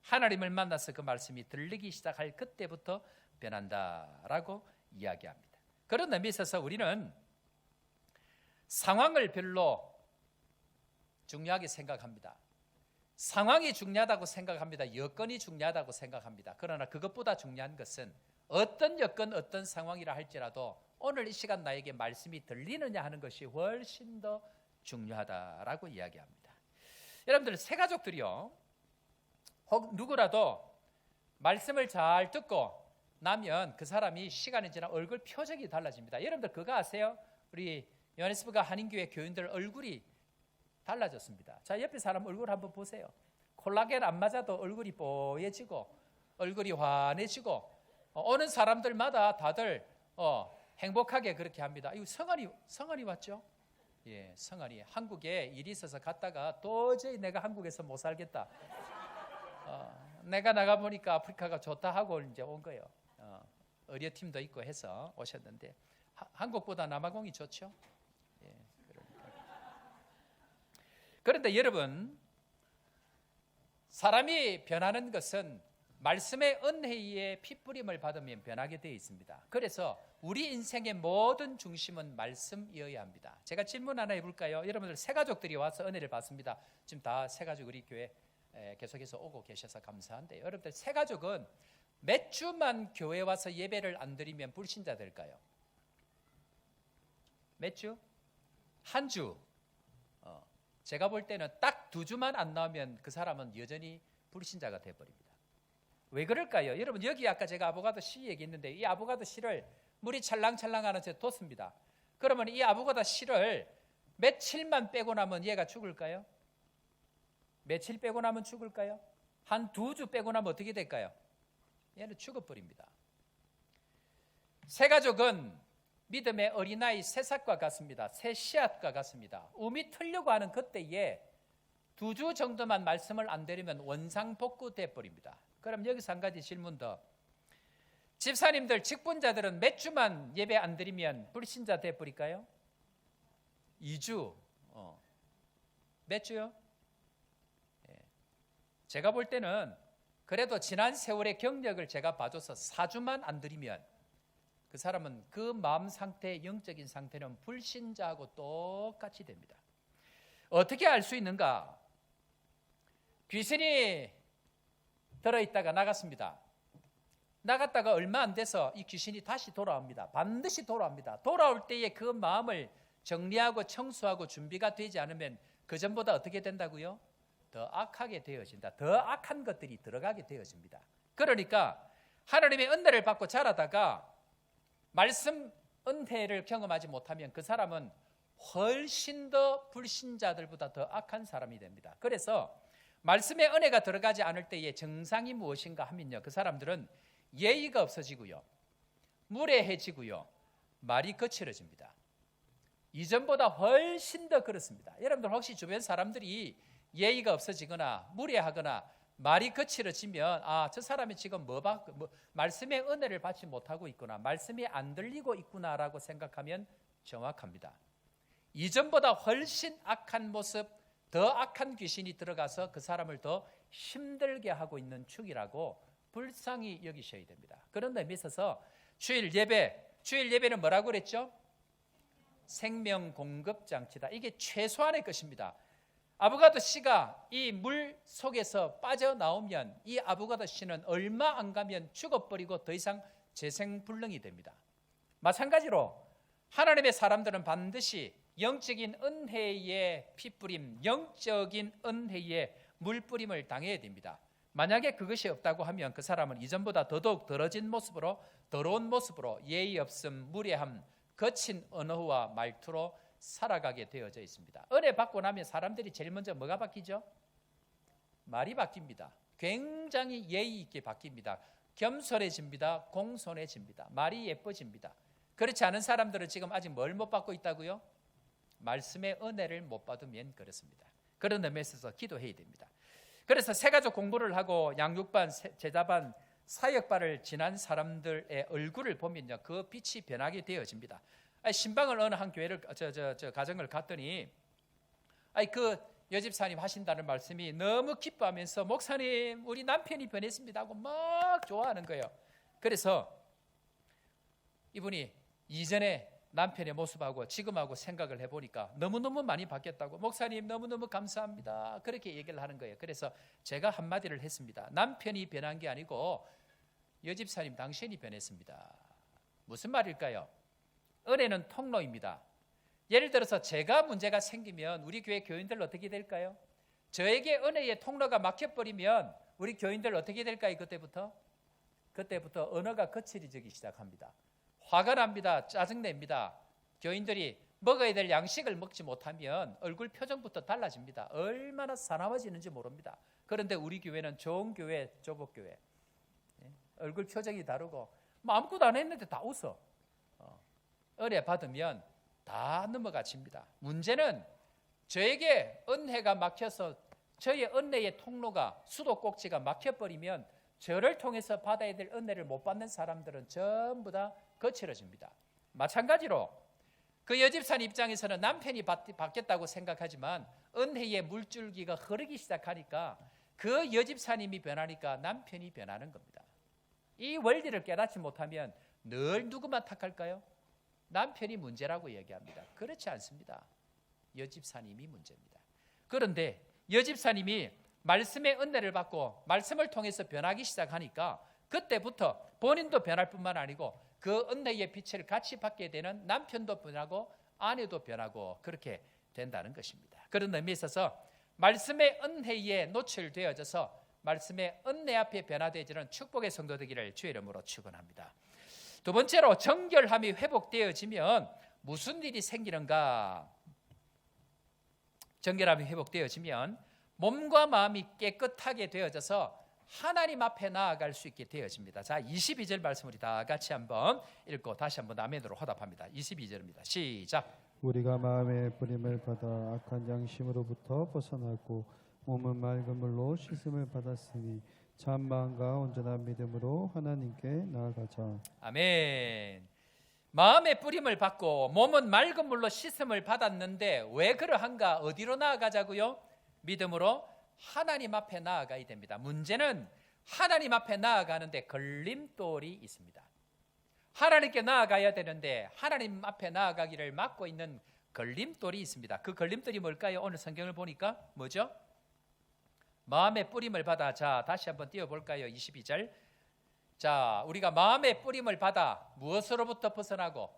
B: 하나님을 만나서 그 말씀이 들리기 시작할 그때부터 변한다라고 이야기합니다. 그런 의미에 있어서 우리는 상황을 별로 중요하게 생각합니다. 상황이 중요하다고 생각합니다. 여건이 중요하다고 생각합니다. 그러나 그것보다 중요한 것은 어떤 여건, 어떤 상황이라 할지라도 오늘 이 시간 나에게 말씀이 들리느냐 하는 것이 훨씬 더 중요하다라고 이야기합니다. 여러분들, 새 가족들이요, 혹 누구라도 말씀을 잘 듣고 나면 그 사람이 시간이 지나 얼굴 표정이 달라집니다. 여러분들 그거 아세요? 우리 요하네스버그 한인교회 교인들 얼굴이 달라졌습니다. 자, 옆에 사람 얼굴 한번 보세요. 콜라겐 안 맞아도 얼굴이 뽀얘지고 얼굴이 환해지고 오는 사람들마다 다들 행복하게 그렇게 합니다. 이거 성환이 왔죠? 예, 성환이 한국에 일이 있어서 갔다가 도저히 내가 한국에서 못 살겠다. 내가 나가 보니까 아프리카가 좋다 하고 이제 온 거예요. 의료팀도 있고 해서 오셨는데 한국보다 남아공이 좋죠? 예, 그런데 여러분, 사람이 변하는 것은 말씀의 은혜의 핏뿌림을 받으면 변하게 되어 있습니다. 그래서 우리 인생의 모든 중심은 말씀이어야 합니다. 제가 질문 하나 해볼까요? 여러분들 새 가족들이 와서 은혜를 받습니다. 지금 다 새 가족 우리 교회 계속해서 오고 계셔서 감사한데요. 여러분들 새 가족은 몇 주만 교회 와서 예배를 안 드리면 불신자 될까요? 몇 주? 한 주. 제가 볼 때는 딱 2주만 안 나오면 그 사람은 여전히 불신자가 돼버립니다. 왜 그럴까요? 여러분, 여기 아까 제가 아보가도 씨 얘기했는데 이 아보가도 씨를 물이 찰랑찰랑하는 데 뒀습니다. 그러면 이 아보가도 씨를 며칠만 빼고 나면 얘가 죽을까요? 며칠 빼고 나면 죽을까요? 한 2주 빼고 나면 어떻게 될까요? 얘는 죽어버립니다. 새 가족은 믿음의 어린아이 새싹과 같습니다. 새 씨앗과 같습니다. um이 틀려고 하는 그때에 2주 정도만 말씀을 안 드리면 원상복구돼 버립니다. 그럼 여기서 한 가지 질문 더. 집사님들, 직분자들은 몇 주만 예배 안 드리면 불신자 돼 버릴까요? 2주 몇 주요? 예. 제가 볼 때는 그래도 지난 세월의 경력을 제가 봐줘서 4주만 안 드리면 그 사람은 그 마음 상태, 영적인 상태는 불신자하고 똑같이 됩니다. 어떻게 알 수 있는가? 귀신이 들어있다가 나갔습니다. 나갔다가 얼마 안 돼서 이 귀신이 다시 돌아옵니다. 반드시 돌아옵니다. 돌아올 때에 그 마음을 정리하고 청소하고 준비가 되지 않으면 그 전보다 어떻게 된다고요? 더 악하게 되어진다. 더 악한 것들이 들어가게 되어집니다. 그러니까 하나님의 은혜를 받고 자라다가 말씀 은혜를 경험하지 못하면 그 사람은 훨씬 더 불신자들보다 더 악한 사람이 됩니다. 그래서 말씀의 은혜가 들어가지 않을 때의 증상이 무엇인가 하면요, 그 사람들은 예의가 없어지고요, 무례해지고요, 말이 거칠어집니다. 이전보다 훨씬 더 그렇습니다. 여러분들 혹시 주변 사람들이 예의가 없어지거나 무례하거나 말이 거칠어지면 저 사람이 지금 말씀의 은혜를 받지 못하고 있구나, 말씀이 안 들리고 있구나라고 생각하면 정확합니다. 이전보다 훨씬 악한 모습, 더 악한 귀신이 들어가서 그 사람을 더 힘들게 하고 있는 축이라고 불쌍히 여기셔야 됩니다. 그런 의미에 있어서 주일 예배는 뭐라고 그랬죠? 생명 공급 장치다. 이게 최소한의 것입니다. 아보가도 씨가 이 물 속에서 빠져나오면 이 아보가도 씨는 얼마 안 가면 죽어버리고 더 이상 재생불능이 됩니다. 마찬가지로 하나님의 사람들은 반드시 영적인 은혜의 피뿌림, 영적인 은혜의 물뿌림을 당해야 됩니다. 만약에 그것이 없다고 하면 그 사람은 이전보다 더더욱 더러진 모습으로, 더러운 모습으로 예의 없음, 무례함, 거친 언어와 말투로 살아가게 되어져 있습니다. 은혜 받고 나면 사람들이 제일 먼저 뭐가 바뀌죠? 말이 바뀝니다. 굉장히 예의 있게 바뀝니다. 겸손해집니다. 공손해집니다. 말이 예뻐집니다. 그렇지 않은 사람들은 지금 아직 뭘 못 받고 있다고요? 말씀의 은혜를 못 받으면 그렇습니다. 그런 의미에 있어서 기도해야 됩니다. 그래서 새가족 공부를 하고 양육반, 제자반, 사역반을 지난 사람들의 얼굴을 보면요, 그 빛이 변하게 되어집니다. 신방을 어느 한 교회를 가정을 갔더니 그 여집사님 하신다는 말씀이 너무 기뻐하면서 목사님 우리 남편이 변했습니다 하고 막 좋아하는 거예요. 그래서 이분이 이전에 남편의 모습하고 지금하고 생각을 해보니까 너무너무 많이 바뀌었다고, 목사님 너무너무 감사합니다 그렇게 얘기를 하는 거예요. 그래서 제가 한마디를 했습니다. 남편이 변한 게 아니고 여집사님 당신이 변했습니다. 무슨 말일까요? 은혜는 통로입니다. 예를 들어서 제가 문제가 생기면 우리 교회 교인들 어떻게 될까요? 저에게 은혜의 통로가 막혀버리면 우리 교인들 어떻게 될까요? 그때부터 언어가 거칠어지기 시작합니다. 화가 납니다. 짜증냅니다. 교인들이 먹어야 될 양식을 먹지 못하면 얼굴 표정부터 달라집니다. 얼마나 사나워지는지 모릅니다. 그런데 우리 교회는 좋은 교회, 조복교회, 얼굴 표정이 다르고 아무것도 안 했는데 다 웃어. 은혜 받으면 다 넘어가집니다. 문제는 저에게 은혜가 막혀서 저의 은혜의 통로가, 수도꼭지가 막혀버리면 저를 통해서 받아야 될 은혜를 못 받는 사람들은 전부 다 거칠어집니다. 마찬가지로 그 여집사님 입장에서는 남편이 바뀌었다고 생각하지만 은혜의 물줄기가 흐르기 시작하니까 그 여집사님이 변하니까 남편이 변하는 겁니다. 이 원리를 깨닫지 못하면 늘 누구만 탓할까요? 남편이 문제라고 얘기합니다. 그렇지 않습니다. 여집사님이 문제입니다. 그런데 여집사님이 말씀의 은혜를 받고 말씀을 통해서 변하기 시작하니까 그때부터 본인도 변할 뿐만 아니고 그 은혜의 빛을 같이 받게 되는 남편도 변하고 아내도 변하고 그렇게 된다는 것입니다. 그런 의미에 있어서 말씀의 은혜에 노출되어져서 말씀의 은혜 앞에 변화되어지는 축복의 성도 되기를 주의 이름으로 축원합니다. 두 번째로 정결함이 회복되어지면 무슨 일이 생기는가? 정결함이 회복되어지면 몸과 마음이 깨끗하게 되어져서 하나님 앞에 나아갈 수 있게 되어집니다. 자, 22절 말씀 우리 다 같이 한번 읽고 다시 한번 아멘으로 화답합니다. 22절입니다. 시작.
A: 우리가 마음의 뿌림을 받아 악한 양심으로부터 벗어나고 몸은 맑은 물로 씻음을 받았으니 참 마음과 온전한 믿음으로 하나님께 나아가자.
B: 아멘. 마음의 뿌림을 받고 몸은 맑은 물로 씻음을 받았는데 왜 그러한가? 어디로 나아가자고요? 믿음으로 하나님 앞에 나아가야 됩니다. 문제는 하나님 앞에 나아가는데 걸림돌이 있습니다. 하나님께 나아가야 되는데 하나님 앞에 나아가기를 막고 있는 걸림돌이 있습니다. 그 걸림돌이 뭘까요? 오늘 성경을 보니까 뭐죠? 마음의 뿌림을 받아. 자, 다시 한번 띄워볼까요? 22절. 자, 우리가 마음의 뿌림을 받아 무엇으로부터 벗어나고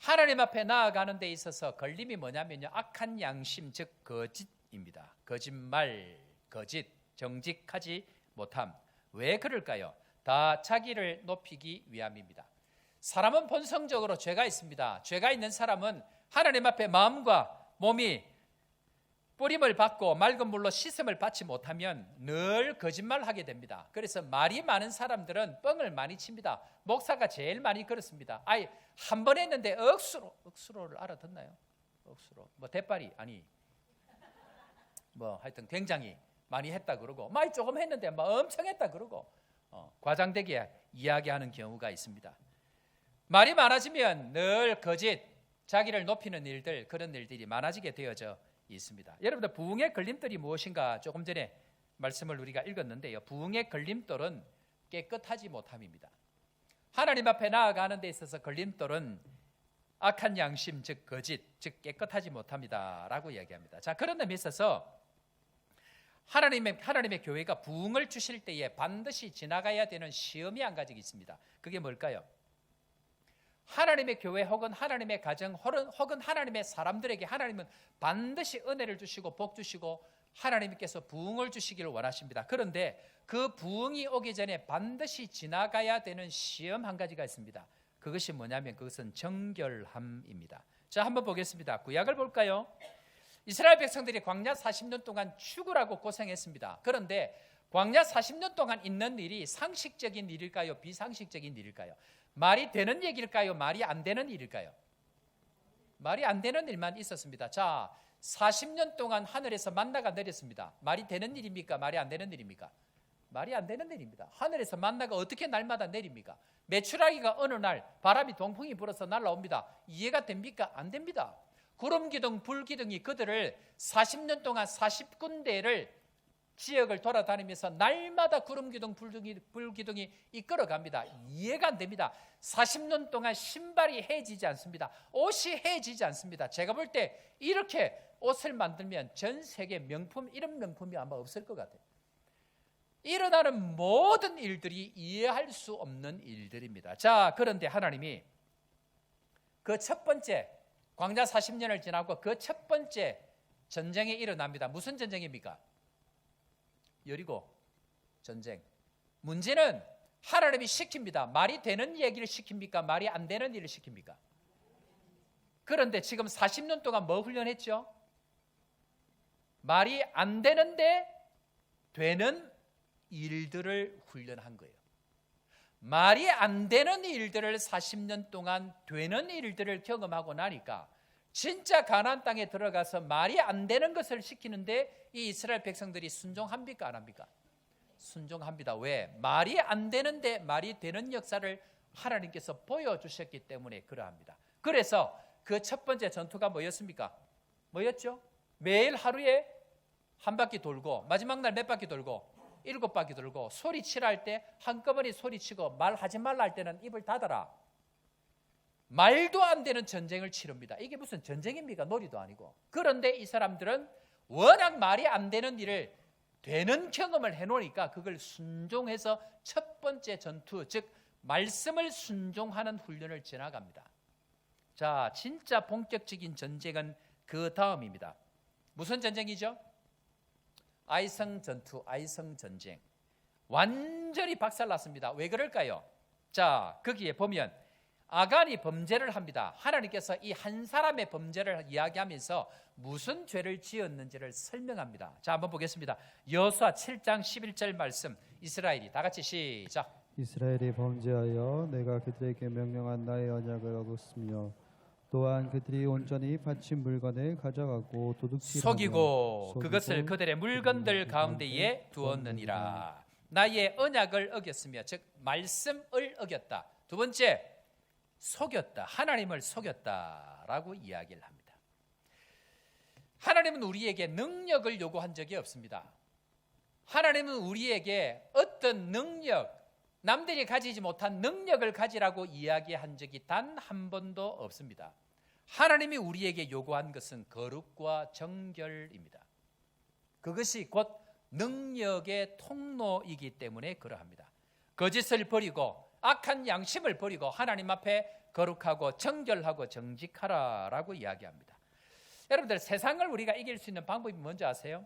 B: 하나님 앞에 나아가는 데 있어서 걸림이 뭐냐면요, 악한 양심, 즉 거짓입니다. 거짓말, 거짓, 정직하지 못함. 왜 그럴까요? 다 자기를 높이기 위함입니다. 사람은 본성적으로 죄가 있습니다. 죄가 있는 사람은 하나님 앞에 마음과 몸이 뿌림을 받고 맑은 물로 씻음을 받지 못하면 늘 거짓말하게 됩니다. 그래서 말이 많은 사람들은 뻥을 많이 칩니다. 목사가 제일 많이 그렇습니다. 아이, 한 번 했는데 억수로를 알아듣나요? 억수로, 뭐 대파리 아니, 뭐 하여튼 굉장히 많이 했다 그러고, 많이 조금 했는데 뭐 엄청 했다 그러고, 과장되게 이야기하는 경우가 있습니다. 말이 많아지면 늘 거짓, 자기를 높이는 일들, 그런 일들이 많아지게 되어져 있습니다. 여러분들, 부흥의 걸림돌이 무엇인가 조금 전에 말씀을 우리가 읽었는데요. 부흥의 걸림돌은 깨끗하지 못함입니다. 하나님 앞에 나아가는 데 있어서 걸림돌은 악한 양심, 즉 거짓, 즉 깨끗하지 못합니다 라고 이야기합니다. 자, 그런 점에 있어서 하나님의 교회가 부흥을 주실 때에 반드시 지나가야 되는 시험이 한 가지 있습니다. 그게 뭘까요? 하나님의 교회 혹은 하나님의 가정 혹은 하나님의 사람들에게 하나님은 반드시 은혜를 주시고 복 주시고 하나님께서 부흥을 주시기를 원하십니다. 그런데 그 부흥이 오기 전에 반드시 지나가야 되는 시험 한 가지가 있습니다. 그것이 뭐냐면 그것은 정결함입니다. 자, 한번 보겠습니다. 구약을 볼까요? 이스라엘 백성들이 광야 40년 동안 죽으라고 고생했습니다. 그런데 광야 40년 동안 있는 일이 상식적인 일일까요? 비상식적인 일일까요? 말이 되는 얘기일까요? 말이 안 되는 일일까요? 말이 안 되는 일만 있었습니다. 자, 40년 동안 하늘에서 만나가 내렸습니다. 말이 되는 일입니까? 말이 안 되는 일입니까? 말이 안 되는 일입니다. 하늘에서 만나가 어떻게 날마다 내립니까? 메추라기가 어느 날 바람이 동풍이 불어서 날아옵니다. 이해가 됩니까? 안 됩니다. 구름기둥, 불기둥이 그들을 40년 동안 40군데를 지역을 돌아다니면서 날마다 구름기둥, 불기둥이 이끌어갑니다. 이해가 안 됩니다. 40년 동안 신발이 해지지 않습니다. 옷이 해지지 않습니다. 제가 볼 때 이렇게 옷을 만들면 전 세계 명품, 이런 명품이 아마 없을 것 같아요. 일어나는 모든 일들이 이해할 수 없는 일들입니다. 자, 그런데 하나님이 그 첫 번째 광야 40년을 지나고 그 첫 번째 전쟁이 일어납니다. 무슨 전쟁입니까? 여리고 전쟁. 문제는 하나님이 시킵니다. 말이 되는 얘기를 시킵니까? 말이 안 되는 일을 시킵니까? 그런데 지금 40년 동안 뭐 훈련했죠? 말이 안 되는데 되는 일들을 훈련한 거예요. 말이 안 되는 일들을 40년 동안 되는 일들을 경험하고 나니까 진짜 가나안 땅에 들어가서 말이 안 되는 것을 시키는데 이 이스라엘 백성들이 순종합니까? 안 합니까? 순종합니다. 왜? 말이 안 되는데 말이 되는 역사를 하나님께서 보여주셨기 때문에 그러합니다. 그래서 그 첫 번째 전투가 뭐였습니까? 뭐였죠? 매일 하루에 한 바퀴 돌고 마지막 날 몇 바퀴 돌고 7바퀴 돌고 소리치라 할 때 한꺼번에 소리치고 말하지 말라 할 때는 입을 닫아라. 말도 안 되는 전쟁을 치릅니다. 이게 무슨 전쟁입니까? 놀이도 아니고. 그런데 이 사람들은 워낙 말이 안 되는 일을 되는 경험을 해놓으니까 그걸 순종해서 첫 번째 전투, 즉 말씀을 순종하는 훈련을 지나갑니다. 자, 진짜 본격적인 전쟁은 그 다음입니다. 무슨 전쟁이죠? 아이성 전투, 아이성 전쟁. 완전히 박살났습니다. 왜 그럴까요? 자, 거기에 보면 아간이 범죄를 합니다. 하나님께서 이 한 사람의 범죄를 이야기하면서 무슨 죄를 지었는지를 설명합니다. 자, 한번 보겠습니다. 여호수아 7장 11절 말씀. 이스라엘이 다 같이 시작.
A: 이스라엘이 범죄하여 내가 그들에게 명령한 나의 언약을 어겼으며 또한 그들이 온전히 바친 물건을 가져가고 도둑질하며
B: 속이고 그것을 그들의 물건들 가운데에 두었느니라. 나의 언약을 어겼으며, 즉 말씀을 어겼다. 두 번째, 속였다, 하나님을 속였다라고 이야기를 합니다. 하나님은 우리에게 능력을 요구한 적이 없습니다. 하나님은 우리에게 어떤 능력, 남들이 가지지 못한 능력을 가지라고 이야기한 적이 단 한 번도 없습니다. 하나님이 우리에게 요구한 것은 거룩과 정결입니다. 그것이 곧 능력의 통로이기 때문에 그러합니다. 거짓을 버리고 악한 양심을 버리고 하나님 앞에 거룩하고 정결하고 정직하라라고 이야기합니다. 여러분들, 세상을 우리가 이길 수 있는 방법이 뭔지 아세요?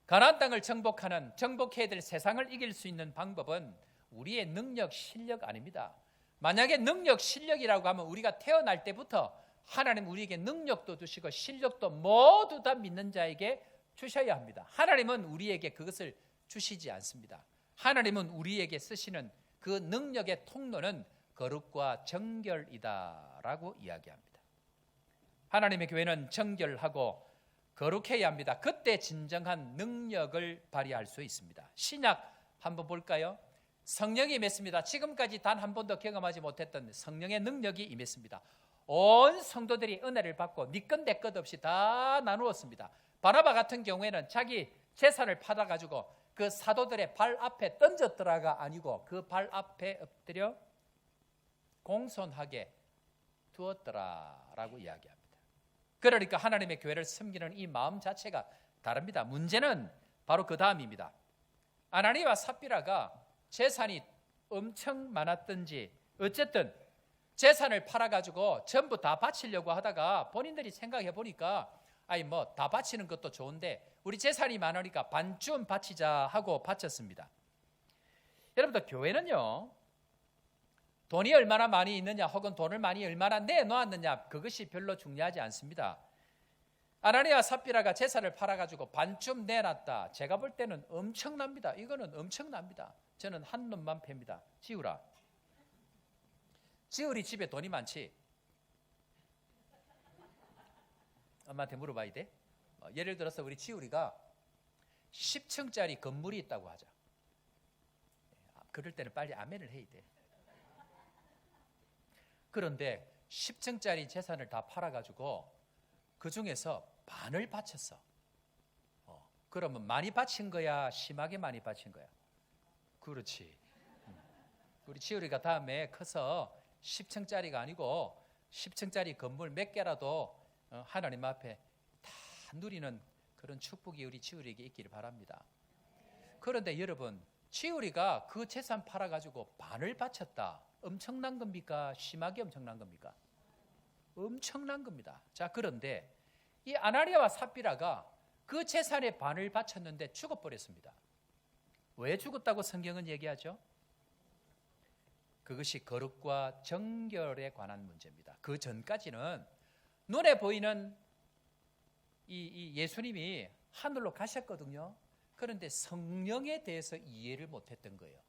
B: 가나안 땅을 정복해야 될 세상을 이길 수 있는 방법은 우리의 능력, 실력 아닙니다. 만약에 능력, 실력이라고 하면 우리가 태어날 때부터 하나님 우리에게 능력도 주시고 실력도 모두 다 믿는 자에게 주셔야 합니다. 하나님은 우리에게 그것을 주시지 않습니다. 하나님은 우리에게 쓰시는 그 능력의 통로는 거룩과 정결이다라고 이야기합니다. 하나님의 교회는 정결하고 거룩해야 합니다. 그때 진정한 능력을 발휘할 수 있습니다. 신약 한번 볼까요? 성령이 임했습니다. 지금까지 단 한 번도 경험하지 못했던 성령의 능력이 임했습니다. 온 성도들이 은혜를 받고 네 것 내 것 없이 다 나누었습니다. 바나바 같은 경우에는 자기 재산을 팔아가지고 그 사도들의 발 앞에 던졌더라가 아니고 그 발 앞에 엎드려 공손하게 두었더라라고 이야기합니다. 그러니까 하나님의 교회를 섬기는 이 마음 자체가 다릅니다. 문제는 바로 그 다음입니다. 아나니와 삽비라가 재산이 엄청 많았던지 어쨌든 재산을 팔아가지고 전부 다 바치려고 하다가 본인들이 생각해 보니까 아니 뭐 다 바치는 것도 좋은데 우리 재산이 많으니까 반쯤 바치자 하고 바쳤습니다. 여러분들, 교회는요, 돈이 얼마나 많이 있느냐 혹은 돈을 많이 얼마나 내놓았느냐 그것이 별로 중요하지 않습니다. 아나니와 삽비라가 재산을 팔아가지고 반쯤 내놨다. 제가 볼 때는 엄청납니다. 이거는 엄청납니다. 저는 한 놈만 팹니다. 지우라. 지우리 집에 돈이 많지? 엄마한테 물어봐야 돼. 예를 들어서 우리 지우리가 10층짜리 건물이 있다고 하자. 그럴 때는 빨리 아멘을 해야 돼. 그런데 10층짜리 재산을 다 팔아가지고 그 중에서 반을 바쳤어. 그러면 많이 바친 거야? 심하게 많이 바친 거야? 그렇지. 우리 지우리가 다음에 커서 10층짜리가 아니고 10층짜리 건물 몇 개라도 하나님 앞에 다 누리는 그런 축복이 우리 지우리에게 있기를 바랍니다. 그런데 여러분, 지우리가 그 재산 팔아가지고 반을 바쳤다. 엄청난 겁니까? 심하게 엄청난 겁니까? 엄청난 겁니다. 자, 그런데 이 아나니아와 삽비라가 그 재산의 반을 바쳤는데 죽어버렸습니다. 왜 죽었다고 성경은 얘기하죠? 그것이 거룩과 정결에 관한 문제입니다. 그 전까지는 눈에 보이는 이 예수님이 하늘로 가셨거든요. 그런데 성령에 대해서 이해를 못했던 거예요.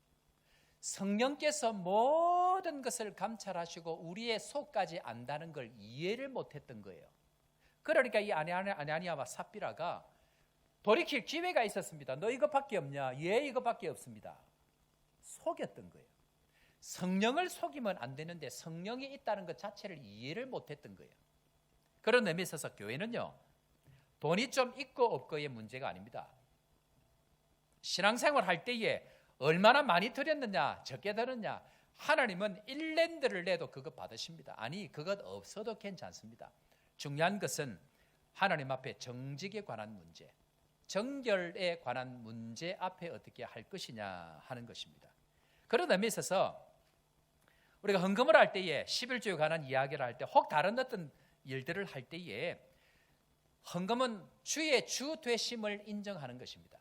B: 성령께서 모든 것을 감찰하시고 우리의 속까지 안다는 걸 이해를 못했던 거예요. 그러니까 이 아나니아와 삽비라가 돌이킬 기회가 있었습니다. 너 이것밖에 없냐? 예, 이것밖에 없습니다. 속였던 거예요. 성령을 속이면 안 되는데 성령이 있다는 것 자체를 이해를 못했던 거예요. 그런 의미에 있어서 교회는요, 돈이 좀 있고 없고의 문제가 아닙니다. 신앙생활 할 때에 얼마나 많이 드렸느냐 적게 드렸느냐, 하나님은 1랜드를 내도 그것 받으십니다. 아니, 그것 없어도 괜찮습니다. 중요한 것은 하나님 앞에 정직에 관한 문제, 정결에 관한 문제 앞에 어떻게 할 것이냐 하는 것입니다. 그런 의미에 있어서 우리가 헌금을 할 때에 11조에 관한 이야기를 할 때 혹 다른 어떤 일들을 할 때에 헌금은 주의 주 되심을 인정하는 것입니다.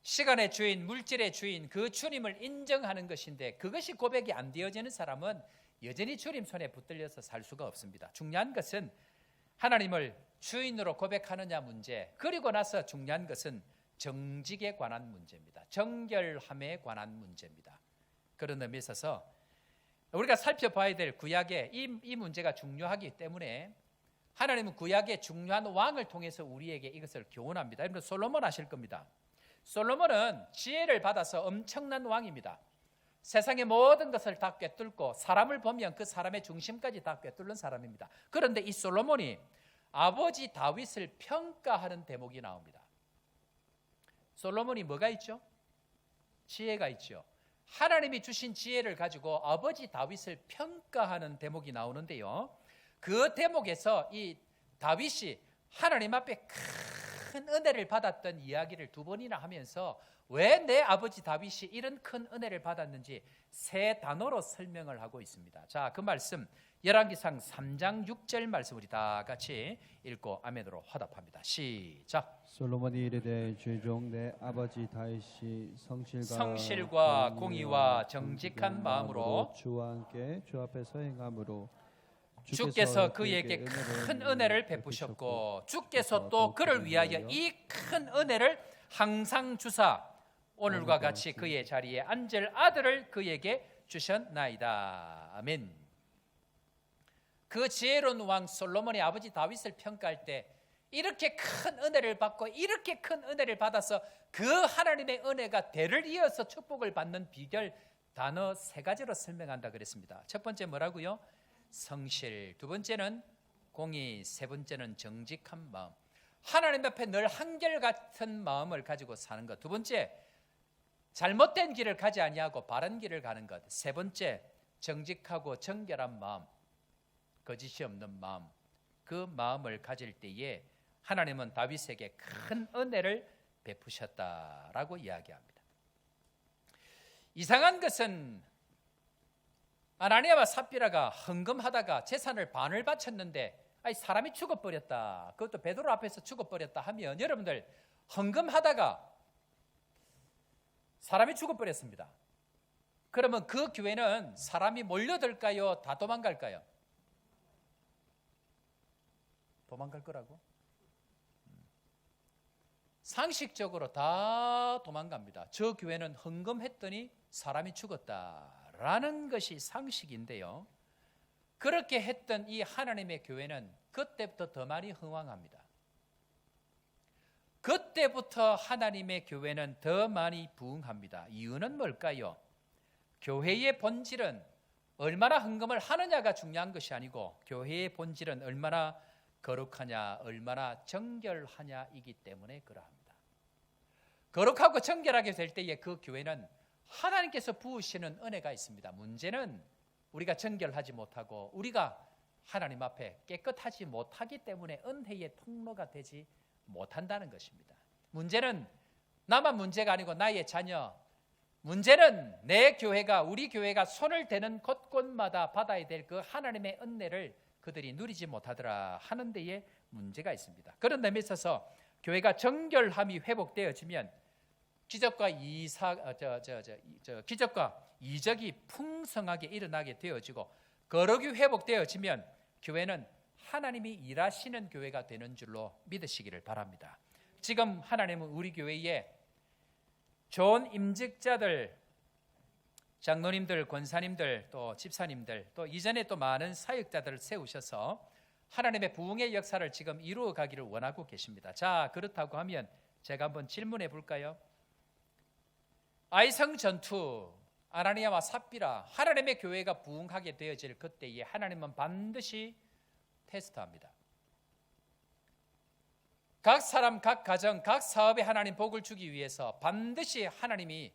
B: 시간의 주인, 물질의 주인, 그 주님을 인정하는 것인데 그것이 고백이 안 되어지는 사람은 여전히 주님 손에 붙들려서 살 수가 없습니다. 중요한 것은 하나님을 주인으로 고백하느냐 문제, 그리고 나서 중요한 것은 정직에 관한 문제입니다. 정결함에 관한 문제입니다. 그런 의미에 있어서 우리가 살펴봐야 될 구약의 이 문제가 중요하기 때문에 하나님은 구약의 중요한 왕을 통해서 우리에게 이것을 교훈합니다. 여러분, 솔로몬 아실 겁니다. 솔로몬은 지혜를 받아서 엄청난 왕입니다. 세상의 모든 것을 다 꿰뚫고 사람을 보면 그 사람의 중심까지 다 꿰뚫는 사람입니다. 그런데 이 솔로몬이 아버지 다윗을 평가하는 대목이 나옵니다. 솔로몬이 뭐가 있죠? 지혜가 있죠. 하나님이 주신 지혜를 가지고 아버지 다윗을 평가하는 대목이 나오는데요. 그 대목에서 이 다윗이 하나님 앞에 큰 은혜를 받았던 이야기를 두 번이나 하면서 왜 내 아버지 다윗이 이런 큰 은혜를 받았는지 세 단어로 설명을 하고 있습니다. 자, 그 말씀 열왕기상 3장 6절 말씀 우리 다 같이 읽고 아멘으로 화답합니다. 시작.
A: 솔로몬이 이르되 주종 내 아버지 다윗이
B: 성실과 공의와 정직한 마음으로
A: 주와 함께 주 앞에서 행함으로
B: 주께서 그에게 큰 은혜를 베푸셨고 주께서 또 그를 위하여 이 큰 은혜를 항상 주사 오늘과 같이 그의 자리에 앉을 아들을 그에게 주셨나이다. 아멘. 그 지혜로운 왕 솔로몬의 아버지 다윗을 평가할 때 이렇게 큰 은혜를 받고 이렇게 큰 은혜를 받아서 그 하나님의 은혜가 대를 이어서 축복을 받는 비결 단어 세 가지로 설명한다 그랬습니다. 첫 번째 뭐라고요? 성실, 두 번째는 공의, 세 번째는 정직한 마음. 하나님 앞에 늘 한결같은 마음을 가지고 사는 것. 두 번째, 잘못된 길을 가지 아니하고 바른 길을 가는 것. 세 번째, 정직하고 정결한 마음, 거짓이 없는 마음. 그 마음을 가질 때에 하나님은 다윗에게 큰 은혜를 베푸셨다라고 이야기합니다. 이상한 것은 아나니아와 삽비라가 헌금하다가 재산을 반을 바쳤는데 사람이 죽어버렸다. 그것도 베드로 앞에서 죽어버렸다 하면 여러분들 헌금하다가 사람이 죽어버렸습니다. 그러면 그 교회는 사람이 몰려들까요? 다 도망갈까요? 도망갈 거라고? 상식적으로 다 도망갑니다. 저 교회는 헌금했더니 사람이 죽었다라는 것이 상식인데요. 그렇게 했던 이 하나님의 교회는 그때부터 더 많이 흥왕합니다. 그때부터 하나님의 교회는 더 많이 부흥합니다. 이유는 뭘까요? 교회의 본질은 얼마나 헌금을 하느냐가 중요한 것이 아니고 교회의 본질은 얼마나 거룩하냐, 얼마나 정결하냐이기 때문에 그러합니다. 거룩하고 정결하게 될 때에 그 교회는 하나님께서 부으시는 은혜가 있습니다. 문제는 우리가 정결하지 못하고 우리가 하나님 앞에 깨끗하지 못하기 때문에 은혜의 통로가 되지 못한다는 것입니다. 문제는 나만 문제가 아니고 나의 자녀, 문제는 내 교회가, 우리 교회가 손을 대는 곳곳마다 받아야 될 그 하나님의 은혜를 그들이 누리지 못하더라 하는 데에 문제가 있습니다. 그런 점에 있어서 교회가 정결함이 회복되어지면 기적과 이적이 풍성하게 일어나게 되어지고 거룩이 회복되어지면 교회는 하나님이 일하시는 교회가 되는 줄로 믿으시기를 바랍니다. 지금 하나님은 우리 교회에 좋은 임직자들, 장로님들, 권사님들, 또 집사님들, 또 이전에 또 많은 사역자들을 세우셔서 하나님의 부흥의 역사를 지금 이루어 가기를 원하고 계십니다. 자, 그렇다고 하면 제가 한번 질문해 볼까요? 아이성 전투, 아나니아와 삽비라, 하나님의 교회가 부흥하게 되어질 그때에 하나님은 반드시 테스트합니다. 각 사람, 각 가정, 각 사업에 하나님 복을 주기 위해서 반드시 하나님이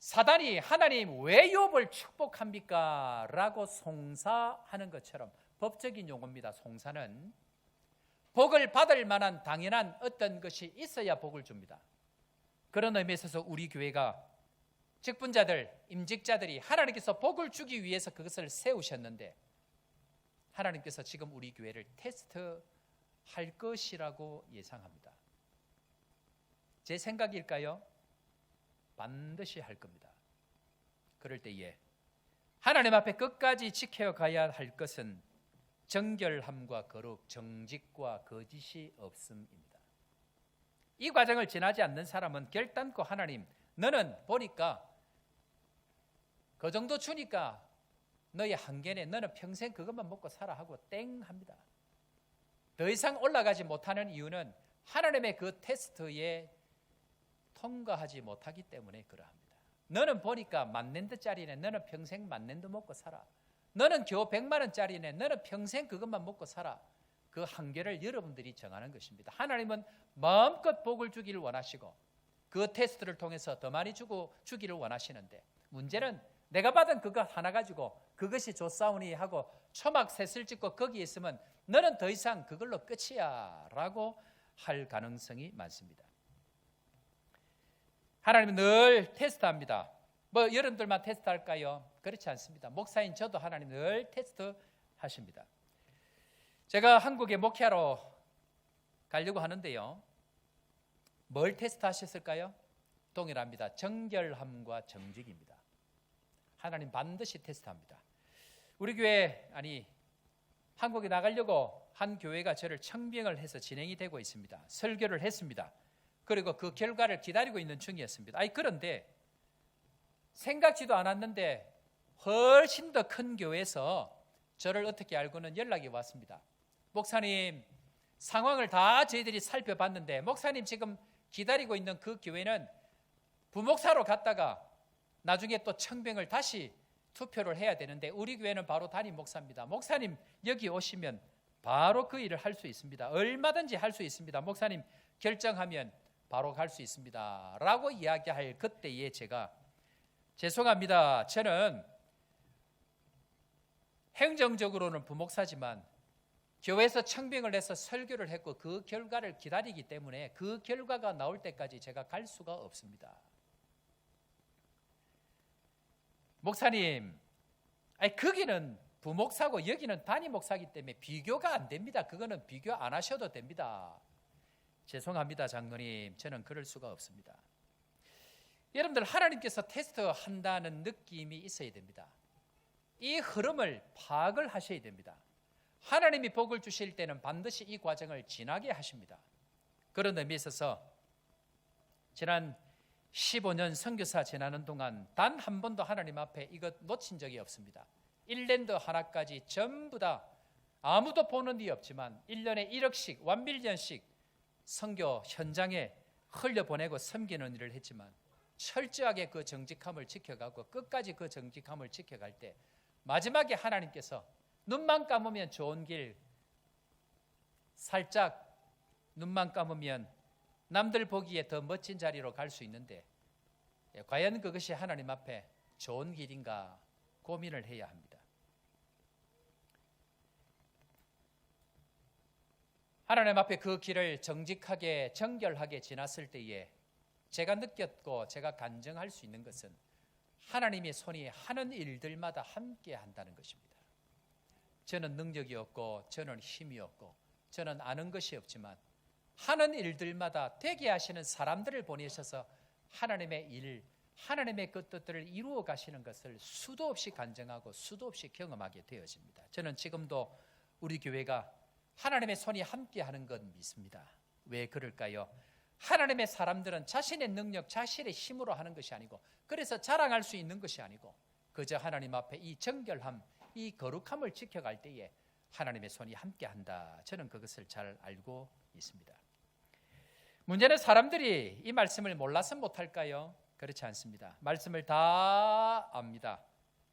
B: 사단이 하나님 왜 욥을 축복합니까? 라고 송사하는 것처럼 법적인 용어입니다. 송사는 복을 받을 만한 당연한 어떤 것이 있어야 복을 줍니다. 그런 의미에 있어서 우리 교회가 직분자들, 임직자들이 하나님께서 복을 주기 위해서 그것을 세우셨는데 하나님께서 지금 우리 교회를 테스트할 것이라고 예상합니다. 제 생각일까요? 반드시 할 겁니다. 그럴 때에 하나님 앞에 끝까지 지켜가야 할 것은 정결함과 거룩, 정직과 거짓이 없음입니다. 이 과정을 지나지 않는 사람은 결단코 하나님, 너는 보니까 그 정도 주니까 너의 한계네, 너는 평생 그것만 먹고 살아 하고 땡 합니다. 더 이상 올라가지 못하는 이유는 하나님의 그 테스트에 통과하지 못하기 때문에 그러합니다. 너는 보니까 만년도짜리네. 너는 평생 만년도 먹고 살아. 너는 겨우 100만 원짜리네. 너는 평생 그것만 먹고 살아. 그 한계를 여러분들이 정하는 것입니다. 하나님은 마음껏 복을 주기를 원하시고 그 테스트를 통해서 더 많이 주기를 원하시는데, 문제는 내가 받은 그것 하나 가지고 그것이 좋사오니 하고 초막 셋을 짓고 거기에 있으면 너는 더 이상 그걸로 끝이야 라고 할 가능성이 많습니다. 하나님은 늘 테스트합니다. 뭐 여러분들만 테스트할까요? 그렇지 않습니다. 목사인 저도 하나님 늘 테스트하십니다. 제가 한국에 목회하러 가려고 하는데요, 뭘 테스트하셨을까요? 동일합니다. 정결함과 정직입니다. 하나님 반드시 테스트합니다. 우리 교회, 한국에 나가려고 한 교회가 저를 청빙을 해서 진행이 되고 있습니다. 설교를 했습니다. 그리고 그 결과를 기다리고 있는 중이었습니다. 그런데 생각지도 않았는데 훨씬 더 큰 교회에서 저를 어떻게 알고는 연락이 왔습니다. 목사님, 상황을 다 저희들이 살펴봤는데 목사님 지금 기다리고 있는 그 교회는 부목사로 갔다가 나중에 또 청빙을 다시 투표를 해야 되는데 우리 교회는 바로 담임 목사입니다. 목사님 여기 오시면 바로 그 일을 할 수 있습니다. 얼마든지 할 수 있습니다. 목사님 결정하면 바로 갈 수 있습니다 라고 이야기할 그때에 제가 죄송합니다. 저는 행정적으로는 부목사지만 교회에서 청빙을 해서 설교를 했고 그 결과를 기다리기 때문에 그 결과가 나올 때까지 제가 갈 수가 없습니다. 목사님, 거기는 부목사고 여기는 담임 목사이기 때문에 비교가 안 됩니다. 그거는 비교 안 하셔도 됩니다. 죄송합니다, 장로님. 저는 그럴 수가 없습니다. 여러분들, 하나님께서 테스트한다는 느낌이 있어야 됩니다. 이 흐름을 파악을 하셔야 됩니다. 하나님이 복을 주실 때는 반드시 이 과정을 지나게 하십니다. 그런 의미에 있어서 지난 15년 선교사 지나는 동안 단 한 번도 하나님 앞에 이것 놓친 적이 없습니다. 1년도 하나까지 전부 다 아무도 보는 일 없지만 1년에 1억씩, 1밀리언씩 선교 현장에 흘려보내고 섬기는 일을 했지만 철저하게 그 정직함을 지켜가고 끝까지 그 정직함을 지켜갈 때 마지막에 하나님께서 눈만 감으면 좋은 길, 살짝 눈만 감으면 남들 보기에 더 멋진 자리로 갈 수 있는데 과연 그것이 하나님 앞에 좋은 길인가 고민을 해야 합니다. 하나님 앞에 그 길을 정직하게 정결하게 지났을 때에 제가 느꼈고 제가 간증할 수 있는 것은 하나님의 손이 하는 일들마다 함께 한다는 것입니다. 저는 능력이 없고 저는 힘이 없고 저는 아는 것이 없지만 하는 일들마다 되게 하시는 사람들을 보내셔서 하나님의 일, 하나님의 그 뜻들을 이루어 가시는 것을 수도 없이 간증하고 수도 없이 경험하게 되어집니다. 저는 지금도 우리 교회가 하나님의 손이 함께 하는 것 믿습니다. 왜 그럴까요? 하나님의 사람들은 자신의 능력, 자신의 힘으로 하는 것이 아니고 그래서 자랑할 수 있는 것이 아니고 그저 하나님 앞에 이 정결함, 이 거룩함을 지켜갈 때에 하나님의 손이 함께 한다. 저는 그것을 잘 알고 있습니다. 문제는 사람들이 이 말씀을 몰라서 못할까요? 그렇지 않습니다. 말씀을 다 압니다.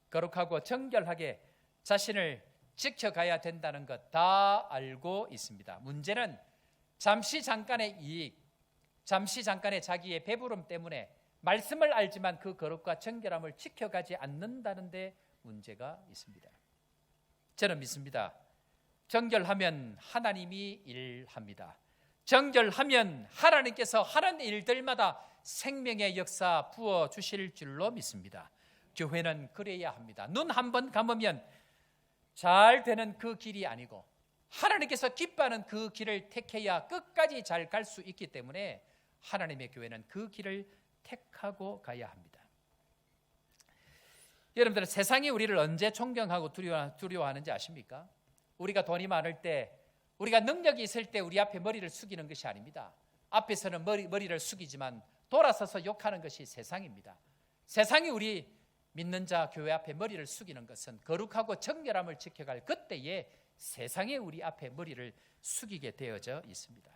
B: 거룩하고 정결하게 자신을 지켜가야 된다는 것 다 알고 있습니다. 문제는 잠시 잠깐의 이익, 잠시 잠깐의 자기의 배부름 때문에 말씀을 알지만 그 거룩과 정결함을 지켜가지 않는다는 데 문제가 있습니다. 저는 믿습니다. 정결하면 하나님이 일합니다. 정결하면 하나님께서 하는 일들마다 생명의 역사 부어주실 줄로 믿습니다. 교회는 그래야 합니다. 눈 한 번 감으면 잘 되는 그 길이 아니고 하나님께서 기뻐하는 그 길을 택해야 끝까지 잘 갈 수 있기 때문에 하나님의 교회는 그 길을 택하고 가야 합니다. 여러분들, 세상이 우리를 언제 존경하고 두려워하는지 아십니까? 우리가 돈이 많을 때, 우리가 능력이 있을 때 우리 앞에 머리를 숙이는 것이 아닙니다. 앞에서는 머리를 숙이지만 돌아서서 욕하는 것이 세상입니다. 세상이 우리 믿는 자 교회 앞에 머리를 숙이는 것은 거룩하고 정결함을 지켜갈 그때에 세상에 우리 앞에 머리를 숙이게 되어져 있습니다.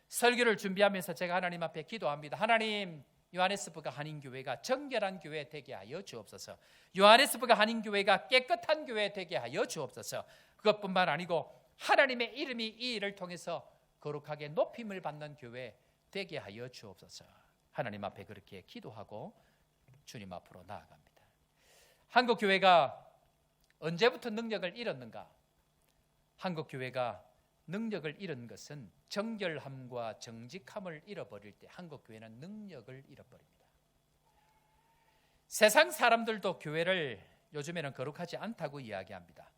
B: 설교를 준비하면서 제가 하나님 앞에 기도합니다. 하나님, 요하네스버그 한인교회가 정결한 교회 되게 하여 주옵소서. 요하네스버그 한인교회가 깨끗한 교회 되게 하여 주옵소서. 그것뿐만 아니고 하나님의 이름이 이 일을 통해서 거룩하게 높임을 받는 교회 되게 하여 주옵소서. 하나님 앞에 그렇게 기도하고 주님 앞으로 나아갑니다. 한국 교회가 언제부터 능력을 잃었는가? 한국 교회가 능력을 잃은 것은 정결함과 정직함을 잃어버릴 때 한국 교회는 능력을 잃어버립니다. 세상 사람들도 교회를 요즘에는 거룩하지 않다고 이야기합니다.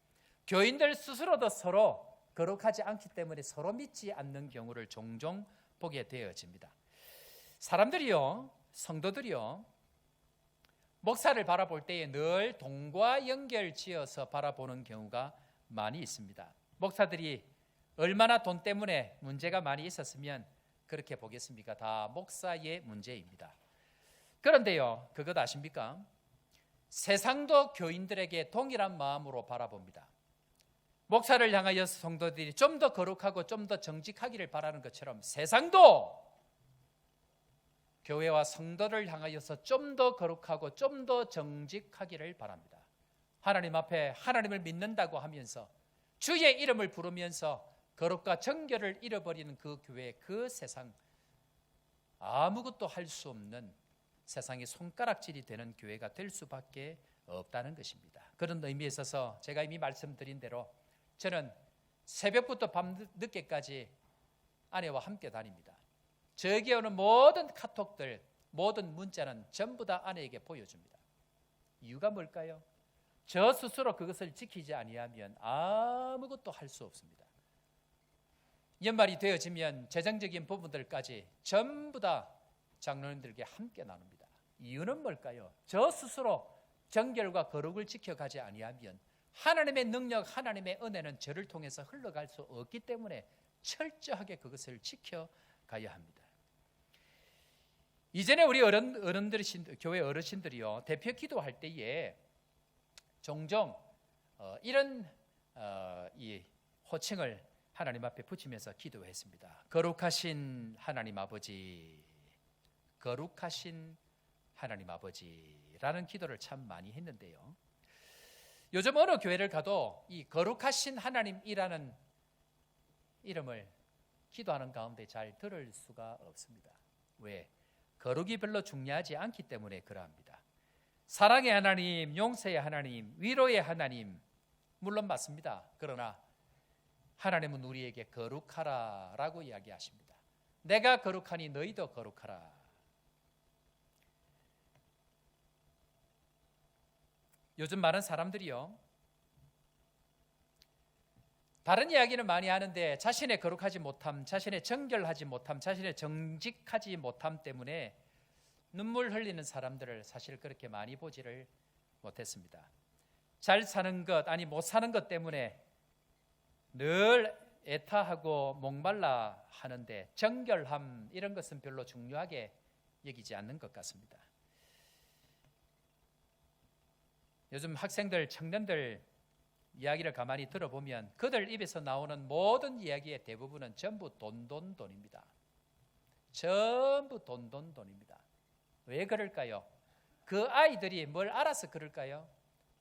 B: 교인들 스스로도 서로 거룩하지 않기 때문에 서로 믿지 않는 경우를 종종 보게 되어집니다. 사람들이요, 성도들이요, 목사를 바라볼 때에 늘 돈과 연결지어서 바라보는 경우가 많이 있습니다. 목사들이 얼마나 돈 때문에 문제가 많이 있었으면 그렇게 보겠습니까? 다 목사의 문제입니다. 그런데요, 그것 아십니까? 세상도 교인들에게 동일한 마음으로 바라봅니다. 목사를 향하여 성도들이 좀 더 거룩하고 좀 더 정직하기를 바라는 것처럼 세상도 교회와 성도를 향하여서 좀 더 거룩하고 좀 더 정직하기를 바랍니다. 하나님 앞에 하나님을 믿는다고 하면서 주의 이름을 부르면서 거룩과 정결을 잃어버리는 그 교회, 그 세상, 아무것도 할 수 없는 세상의 손가락질이 되는 교회가 될 수밖에 없다는 것입니다. 그런 의미에 있어서 제가 이미 말씀드린 대로 저는 새벽부터 밤 늦게까지 아내와 함께 다닙니다. 저에게 오는 모든 카톡들, 모든 문자는 전부 다 아내에게 보여줍니다. 이유가 뭘까요? 저 스스로 그것을 지키지 아니하면 아무것도 할 수 없습니다. 연말이 되어지면 재정적인 부분들까지 전부 다 장로님들에게 함께 나눕니다. 이유는 뭘까요? 저 스스로 정결과 거룩을 지켜가지 아니하면 하나님의 능력, 하나님의 은혜는 저를 통해서 흘러갈 수 없기 때문에 철저하게 그것을 지켜가야 합니다. 이전에 우리 교회 어르신들이요, 대표 기도할 때에 종종 이런 이 호칭을 하나님 앞에 붙이면서 기도했습니다. 거룩하신 하나님 아버지, 거룩하신 하나님 아버지라는 기도를 참 많이 했는데요. 요즘 어느 교회를 가도 이 거룩하신 하나님이라는 이름을 기도하는 가운데 잘 들을 수가 없습니다. 왜? 거룩이 별로 중요하지 않기 때문에 그러합니다. 사랑의 하나님, 용서의 하나님, 위로의 하나님, 물론 맞습니다. 그러나 하나님은 우리에게 거룩하라라고 이야기하십니다. 내가 거룩하니 너희도 거룩하라. 요즘 많은 사람들이요, 다른 이야기는 많이 하는데 자신의 거룩하지 못함, 자신의 정결하지 못함, 자신의 정직하지 못함 때문에 눈물 흘리는 사람들을 사실 그렇게 많이 보지를 못했습니다. 잘 사는 것, 아니 못 사는 것 때문에 늘 애타하고 목말라 하는데 정결함 이런 것은 별로 중요하게 여기지 않는 것 같습니다. 요즘 학생들, 청년들 이야기를 가만히 들어보면 그들 입에서 나오는 모든 이야기의 대부분은 전부 돈입니다. 전부 돈입니다. 왜 그럴까요? 그 아이들이 뭘 알아서 그럴까요?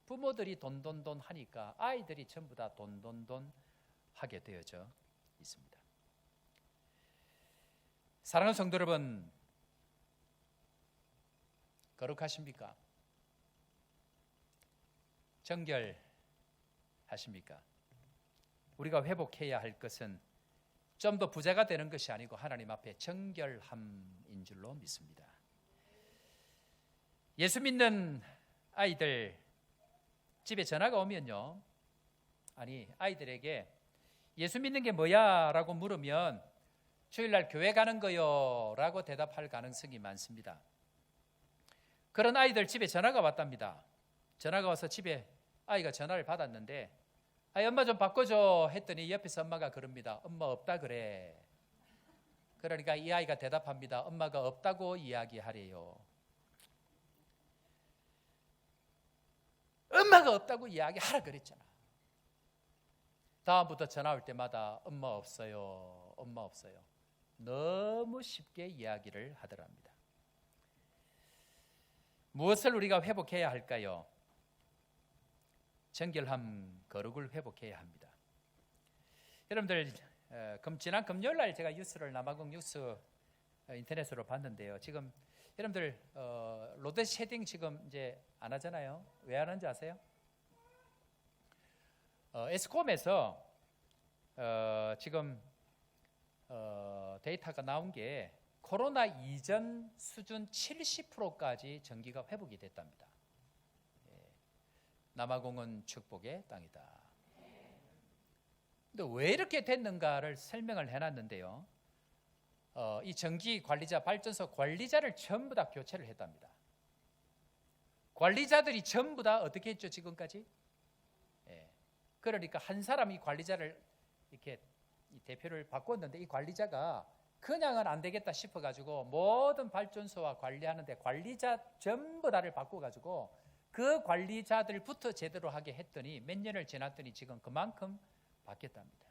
B: 부모들이 돈 하니까 아이들이 전부 다 돈 하게 되어져 있습니다. 사랑하는 성도 여러분, 거룩하십니까? 정결하십니까? 우리가 회복해야 할 것은 좀 더 부자가 되는 것이 아니고 하나님 앞에 정결함인 줄로 믿습니다. 예수 믿는 아이들 집에 전화가 오면요, 아니 아이들에게 예수 믿는 게 뭐야? 라고 물으면 주일날 교회 가는 거요 라고 대답할 가능성이 많습니다. 그런 아이들 집에 전화가 왔답니다. 전화가 와서 집에 아이가 전화를 받았는데 엄마 좀 바꿔줘 했더니 옆에서 엄마가 그럽니다. 엄마 없다 그래. 그러니까 이 아이가 대답합니다. 엄마가 없다고 이야기하래요. 엄마가 없다고 이야기하라 그랬잖아. 다음부터 전화 올 때마다 엄마 없어요. 엄마 없어요. 너무 쉽게 이야기를 하더랍니다. 무엇을 우리가 회복해야 할까요? 정결함, 거룩을 회복해야 합니다. 여러분들 지난 금요일 날 제가 뉴스를 남아공 뉴스 인터넷으로 봤는데요. 지금 여러분들 로드 쉐딩 지금 이제 안 하잖아요. 왜 안 하는지 아세요? 에스콤에서 지금 데이터가 나온 게 코로나 이전 수준 70%까지 전기가 회복이 됐답니다. 남아공은 축복의 땅이다. 근데 왜 이렇게 됐는가를 설명을 해놨는데요. 이 전기 관리자, 발전소 관리자를 전부 다 교체를 했답니다. 관리자들이 전부 다 어떻게 했죠, 지금까지? 그러니까 한 사람이 관리자를 이렇게 이 대표를 바꿨는데 이 관리자가 그냥은 안 되겠다 싶어가지고 모든 발전소와 관리하는데 관리자 전부 다를 바꿔가지고 그 관리자들부터 제대로 하게 했더니 몇 년을 지났더니 지금 그만큼 바뀌었답니다.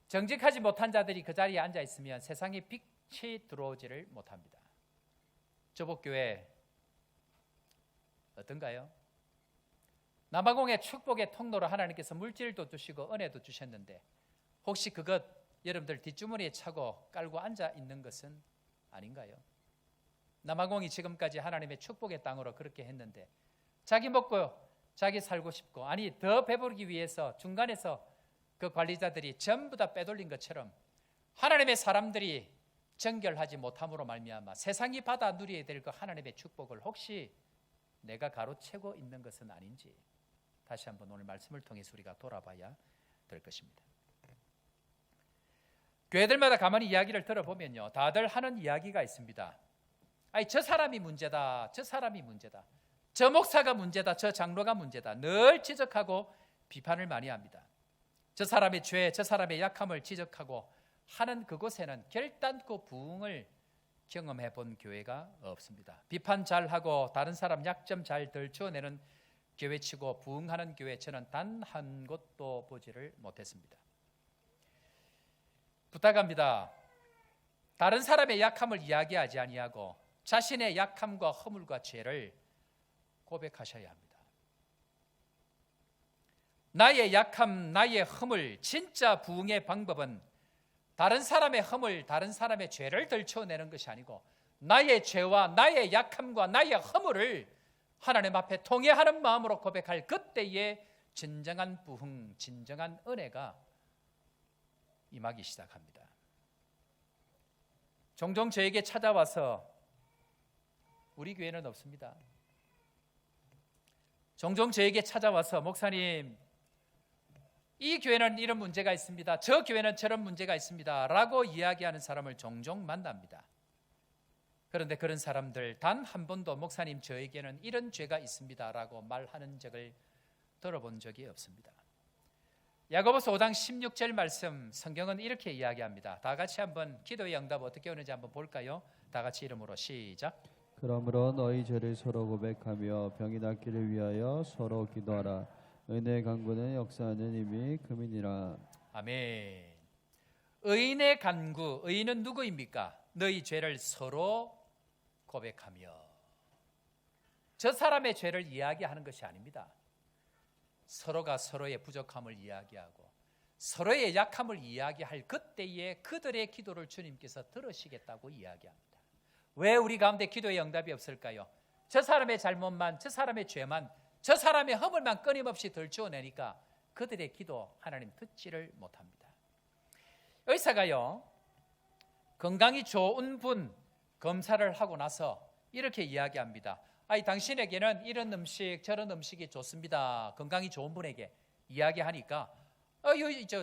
B: 정직하지 못한 자들이 그 자리에 앉아 있으면 세상에 빛이 들어오지를 못합니다. 저복교회 어떤가요? 남아공의 축복의 통로로 하나님께서 물질도 주시고 은혜도 주셨는데 혹시 그것 여러분들 뒷주머니에 차고 깔고 앉아 있는 것은 아닌가요? 남아공이 지금까지 하나님의 축복의 땅으로 그렇게 했는데 자기 먹고 자기 살고 싶고 아니 더 배부르기 위해서 중간에서 그 관리자들이 전부 다 빼돌린 것처럼 하나님의 사람들이 정결하지 못함으로 말미암아 세상이 받아 누려야 될 그 하나님의 축복을 혹시 내가 가로채고 있는 것은 아닌지 다시 한번 오늘 말씀을 통해서 우리가 돌아봐야 될 것입니다. 교회들마다 가만히 이야기를 들어보면요, 다들 하는 이야기가 있습니다. 아니 저 사람이 문제다, 저 사람이 문제다, 저 목사가 문제다, 저 장로가 문제다, 늘 지적하고 비판을 많이 합니다. 저 사람의 죄, 저 사람의 약함을 지적하고 하는 그곳에는 결단코 부흥을 경험해 본 교회가 없습니다. 비판 잘하고 다른 사람 약점 잘 들춰내는 교회치고 부흥하는 교회 저는 단 한 곳도 보지를 못했습니다. 부탁합니다. 다른 사람의 약함을 이야기하지 아니하고 자신의 약함과 허물과 죄를 고백하셔야 합니다. 나의 약함, 나의 허물, 진짜 부흥의 방법은 다른 사람의 허물, 다른 사람의 죄를 들춰내는 것이 아니고 나의 죄와 나의 약함과 나의 허물을 하나님 앞에 통회하는 마음으로 고백할 그때의 진정한 부흥, 진정한 은혜가 임하기 시작합니다. 종종 저에게 찾아와서 우리 교회는 없습니다. 종종 저에게 찾아와서 목사님 이 교회는 이런 문제가 있습니다. 저 교회는 저런 문제가 있습니다. 라고 이야기하는 사람을 종종 만납니다. 그런데 그런 사람들 단 한 번도 목사님 저에게는 이런 죄가 있습니다. 라고 말하는 적을 들어본 적이 없습니다. 야고보서 5장 16절 말씀 성경은 이렇게 이야기합니다. 다 같이 한번 기도의 응답 어떻게 오는지 한번 볼까요? 다 같이 이름으로 시작.
A: 그러므로 너희 죄를 서로 고백하며 병이 낫기를 위하여 서로 기도하라. 은혜의 간구는 역사하는 힘이 금이니라.
B: 아멘. 의인의 간구, 의인은 누구입니까? 너희 죄를 서로 고백하며. 저 사람의 죄를 이야기하는 것이 아닙니다. 서로가 서로의 부족함을 이야기하고 서로의 약함을 이야기할 그때에 그들의 기도를 주님께서 들으시겠다고 이야기합니다. 왜 우리 가운데 기도의 응답이 없을까요? 저 사람의 잘못만, 저 사람의 죄만, 저 사람의 허물만 끊임없이 들추어내니까 그들의 기도 하나님 듣지를 못합니다. 의사가요, 건강이 좋은 분 검사를 하고 나서 이렇게 이야기합니다. 아니 당신에게는 이런 음식 저런 음식이 좋습니다. 건강이 좋은 분에게 이야기하니까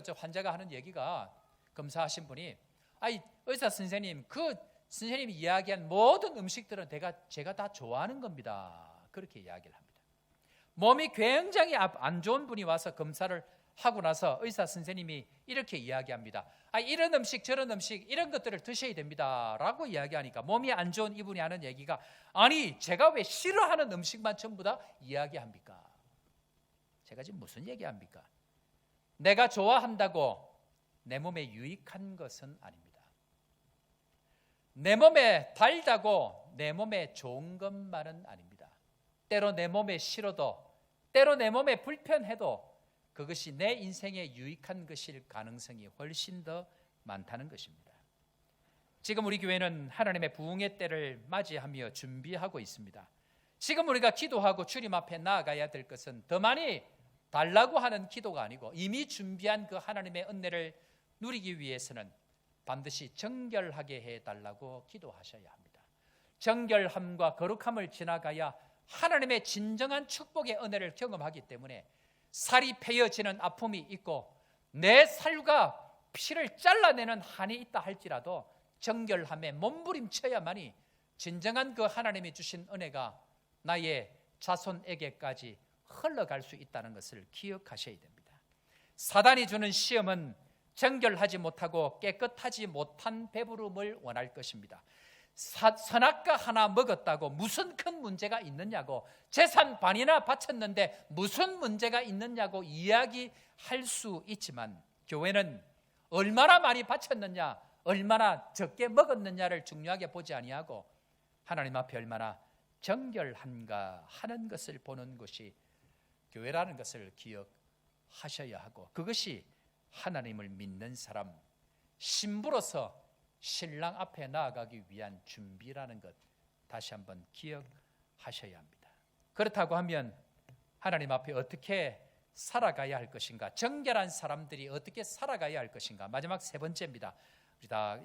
B: 저 환자가 하는 얘기가 검사하신 분이 아니 의사 선생님 그 선생님이 이야기한 모든 음식들은 제가 다 좋아하는 겁니다. 그렇게 이야기를 합니다. 몸이 굉장히 안 좋은 분이 와서 검사를 하고 나서 의사 선생님이 이렇게 이야기합니다. 이런 음식 저런 음식 이런 것들을 드셔야 됩니다 라고 이야기하니까 몸이 안 좋은 이분이 하는 얘기가 아니 제가 왜 싫어하는 음식만 전부 다 이야기합니까? 제가 지금 무슨 얘기합니까? 내가 좋아한다고 내 몸에 유익한 것은 아닙니다. 내 몸에 달다고 내 몸에 좋은 것만은 아닙니다. 때로 내 몸에 싫어도, 때로 내 몸에 불편해도 그것이 내 인생에 유익한 것일 가능성이 훨씬 더 많다는 것입니다. 지금 우리 교회는 하나님의 부흥의 때를 맞이하며 준비하고 있습니다. 지금 우리가 기도하고 주님 앞에 나아가야 될 것은 더 많이 달라고 하는 기도가 아니고 이미 준비한 그 하나님의 은혜를 누리기 위해서는 반드시 정결하게 해달라고 기도하셔야 합니다. 정결함과 거룩함을 지나가야 하나님의 진정한 축복의 은혜를 경험하기 때문에 살이 패여지는 아픔이 있고 내 살과 피를 잘라내는 한이 있다 할지라도 정결함에 몸부림쳐야만이 진정한 그 하나님이 주신 은혜가 나의 자손에게까지 흘러갈 수 있다는 것을 기억하셔야 됩니다. 사단이 주는 시험은 정결하지 못하고 깨끗하지 못한 배부름을 원할 것입니다. 선악과 하나 먹었다고 무슨 큰 문제가 있느냐고, 재산 반이나 바쳤는데 무슨 문제가 있느냐고 이야기할 수 있지만, 교회는 얼마나 많이 바쳤느냐, 얼마나 적게 먹었느냐를 중요하게 보지 아니하고 하나님 앞에 얼마나 정결한가 하는 것을 보는 것이 교회라는 것을 기억하셔야 하고, 그것이 하나님을 믿는 사람, 신부로서 신랑 앞에 나아가기 위한 준비라는 것 다시 한번 기억하셔야 합니다. 그렇다고 하면 하나님 앞에 어떻게 살아가야 할 것인가, 정결한 사람들이 어떻게 살아가야 할 것인가. 마지막 세 번째입니다. 우리 다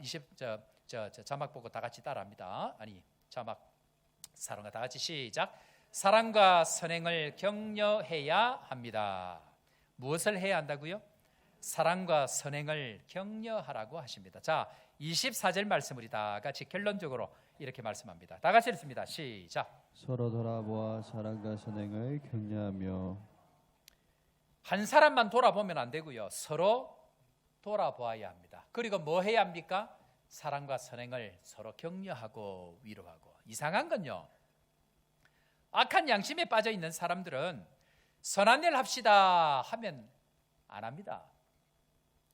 B: 자막 보고 다 같이 따라합니다. 아니, 자막 사랑과 다 같이 시작. 사랑과 선행을 격려해야 합니다. 무엇을 해야 한다고요? 사랑과 선행을 격려하라고 하십니다. 자, 24절 말씀 우리 다 같이 결론적으로 이렇게 말씀합니다. 다 같이 읽습니다. 시작.
A: 서로 돌아보아 사랑과 선행을 격려하며.
B: 한 사람만 돌아보면 안 되고요, 서로 돌아보아야 합니다. 그리고 뭐 해야 합니까? 사랑과 선행을 서로 격려하고 위로하고. 이상한 건요, 악한 양심에 빠져 있는 사람들은 선한 일 합시다 하면 안 합니다.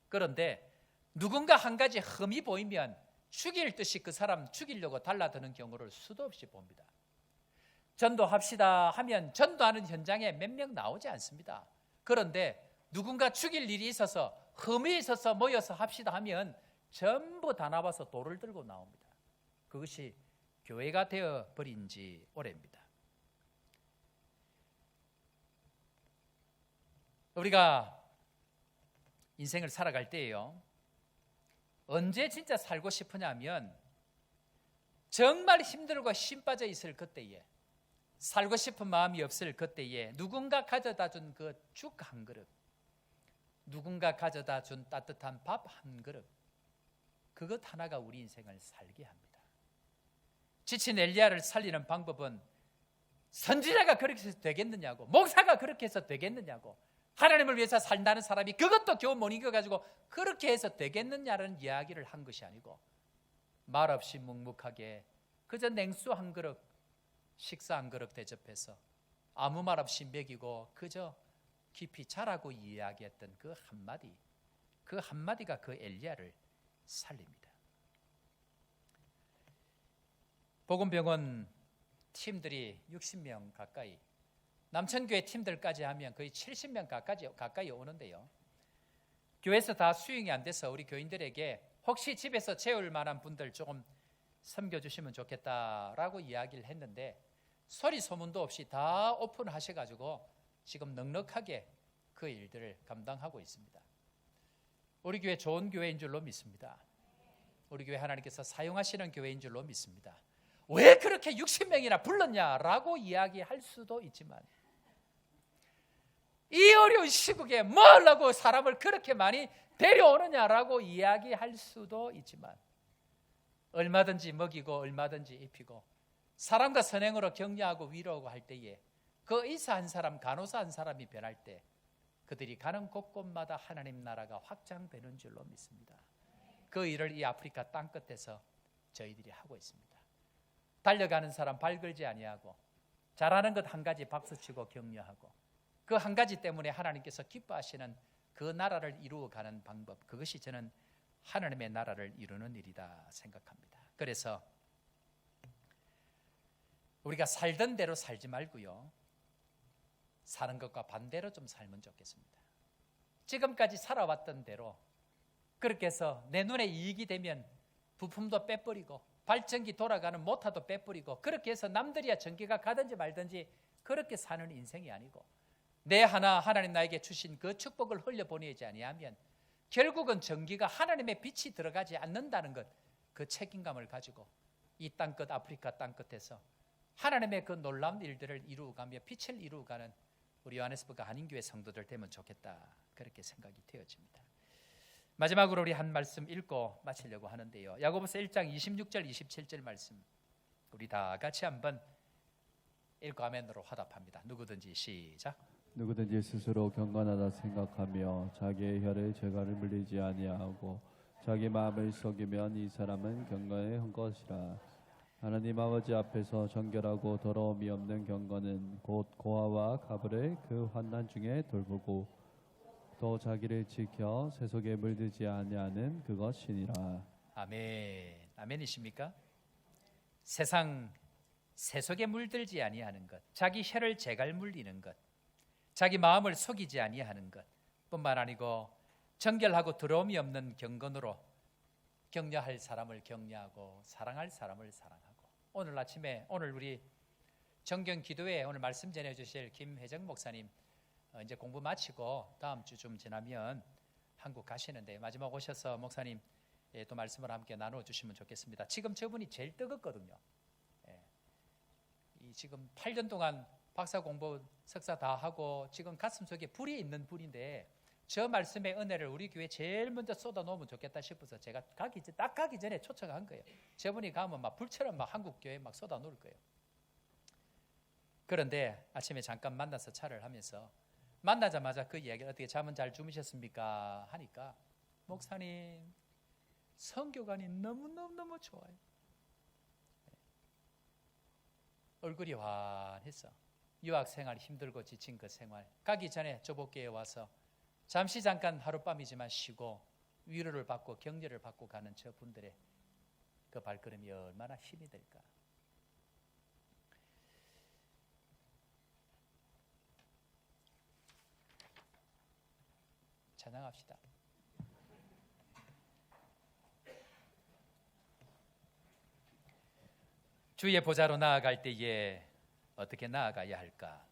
B: 그런데 누군가 한 가지 흠이 보이면 죽일 듯이 그 사람 죽이려고 달라드는 경우를 수도 없이 봅니다. 전도합시다 하면 전도하는 현장에 몇 명 나오지 않습니다. 그런데 누군가 죽일 일이 있어서, 흠이 있어서 모여서 합시다 하면 전부 다 나와서 돌을 들고 나옵니다. 그것이 교회가 되어버린 지 오래입니다. 우리가 인생을 살아갈 때예요, 언제 진짜 살고 싶으냐면 정말 힘들고 힘 빠져 있을 그때에, 살고 싶은 마음이 없을 그때에 누군가 가져다 준 그 죽 한 그릇, 누군가 가져다 준 따뜻한 밥 한 그릇, 그것 하나가 우리 인생을 살게 합니다. 지친 엘리야를 살리는 방법은 선지자가 그렇게 해서 되겠느냐고, 목사가 그렇게 해서 되겠느냐고, 하나님을 위해서 산다는 사람이 그것도 겨우 못 이겨가지고 그렇게 해서 되겠느냐는 이야기를 한 것이 아니고, 말없이 묵묵하게 그저 냉수 한 그릇, 식사 한 그릇 대접해서 아무 말 없이 먹이고 그저 깊이 자라고 이야기했던 그 한마디, 그 한마디가 그 엘리야를 살립니다. 복음병원 팀들이 60명 가까이, 남천교회 팀들까지 하면 거의 70명 가까이 오는데요, 교회에서 다 수용이 안 돼서 우리 교인들에게 혹시 집에서 재울 만한 분들 조금 섬겨주시면 좋겠다라고 이야기를 했는데, 소리 소문도 없이 다 오픈하셔가지고 지금 넉넉하게 그 일들을 감당하고 있습니다. 우리 교회 좋은 교회인 줄로 믿습니다. 우리 교회 하나님께서 사용하시는 교회인 줄로 믿습니다. 왜 그렇게 60명이나 불렀냐라고 이야기할 수도 있지만, 이 어려운 시국에 뭐 하려고 사람을 그렇게 많이 데려오느냐라고 이야기할 수도 있지만, 얼마든지 먹이고 얼마든지 입히고 사람과 선행으로 격려하고 위로하고 할 때에 그 의사 한 사람, 간호사 한 사람이 변할 때 그들이 가는 곳곳마다 하나님 나라가 확장되는 줄로 믿습니다. 그 일을 이 아프리카 땅끝에서 저희들이 하고 있습니다. 달려가는 사람 발 걸지 아니하고, 잘하는 것 한 가지 박수치고 격려하고, 그 한 가지 때문에 하나님께서 기뻐하시는 그 나라를 이루어가는 방법, 그것이 저는 하나님의 나라를 이루는 일이다 생각합니다. 그래서 우리가 살던 대로 살지 말고요, 사는 것과 반대로 좀 살면 좋겠습니다. 지금까지 살아왔던 대로 그렇게 해서 내 눈에 이익이 되면 부품도 빼버리고 발전기 돌아가는 모터도 빼버리고 그렇게 해서 남들이야 전기가 가든지 말든지 그렇게 사는 인생이 아니고, 내 하나 하나님 나에게 주신 그 축복을 흘려보내지 아니하면 결국은 전기가 하나님의 빛이 들어가지 않는다는 것, 그 책임감을 가지고 이 땅끝 아프리카 땅끝에서 하나님의 그 놀라운 일들을 이루어가며 빛을 이루어가는 우리 요하네스버그 한인교회 성도들 되면 좋겠다, 그렇게 생각이 되어집니다. 마지막으로 우리 한 말씀 읽고 마치려고 하는데요, 야고보서 1장 26절 27절 말씀 우리 다 같이 한번 읽고 아멘으로 화답합니다. 누구든지 시작.
A: 누구든지 스스로 경건하다 생각하며 자기의 혀를 죄가를 물리지 아니하고 자기 마음을 속이면 이 사람은 경건에 한 것이라. 하나님 아버지 앞에서 정결하고 더러움이 없는 경건은 곧 고아와 가부를 그 환난 중에 돌보고 또 자기를 지켜 세속에 물들지 아니하는 그것이니라.
B: 아멘. 아멘이십니까? 세상 세속에 물들지 아니하는 것, 자기 혀를 제갈 물리는 것, 자기 마음을 속이지 아니하는 것 뿐만 아니고 정결하고 더러움이 없는 경건으로 격려할 사람을 격려하고 사랑할 사람을 사랑하고, 오늘 아침에 오늘 우리 정경 기도회 오늘 말씀 전해 주실 김혜정 목사님 이제 공부 마치고 다음 주 좀 지나면 한국 가시는데 마지막 오셔서 목사님 또 말씀을 함께 나누어 주시면 좋겠습니다. 지금 저분이 제일 뜨겁거든요. 이 지금 8년 동안 박사 공부 석사 다 하고 지금 가슴속에 불이 있는 분인데 저 말씀의 은혜를 우리 교회에 제일 먼저 쏟아 놓으면 좋겠다 싶어서 제가 딱 가기 전에 초청한 거예요. 저분이 가면 막 불처럼 막 한국 교회에 막 쏟아 놓을 거예요. 그런데 아침에 잠깐 만나서 차를 하면서 만나자마자 그 이야기를, 어떻게 잠은 잘 주무셨습니까 하니까, 목사님 성교관이 너무너무 좋아요. 얼굴이 환했어. 유학생활 힘들고 지친 그 생활, 가기 전에 조복교에 와서 잠깐 하룻밤이지만 쉬고 위로를 받고 격려를 받고 가는 저 분들의 그 발걸음이 얼마나 힘이 될까. 찬양합시다. 주의 보좌로 나아갈 때에 어떻게 나아가야 할까?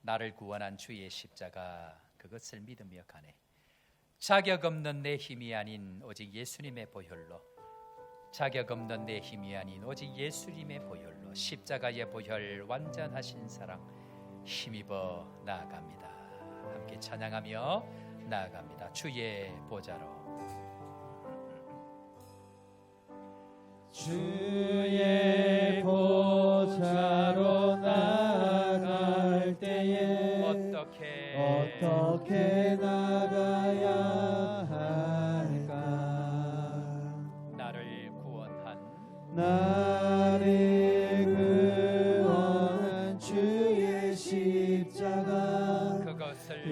B: 나를 구원한 주의 십자가, 그것을 믿으며 가네. 자격 없는 내 힘이 아닌 오직 예수님의 보혈로, 자격 없는 내 힘이 아닌 오직 예수님의 보혈로, 십자가의 보혈 완전하신 사랑 힘입어 나아갑니다. 함께 찬양하며 나아갑니다. 주의 보좌로.
A: 주의 보좌로 나아갈 때에 어떻게 나가야 할까?
B: 나를 구원한
A: 주의 십자가,
B: 그것을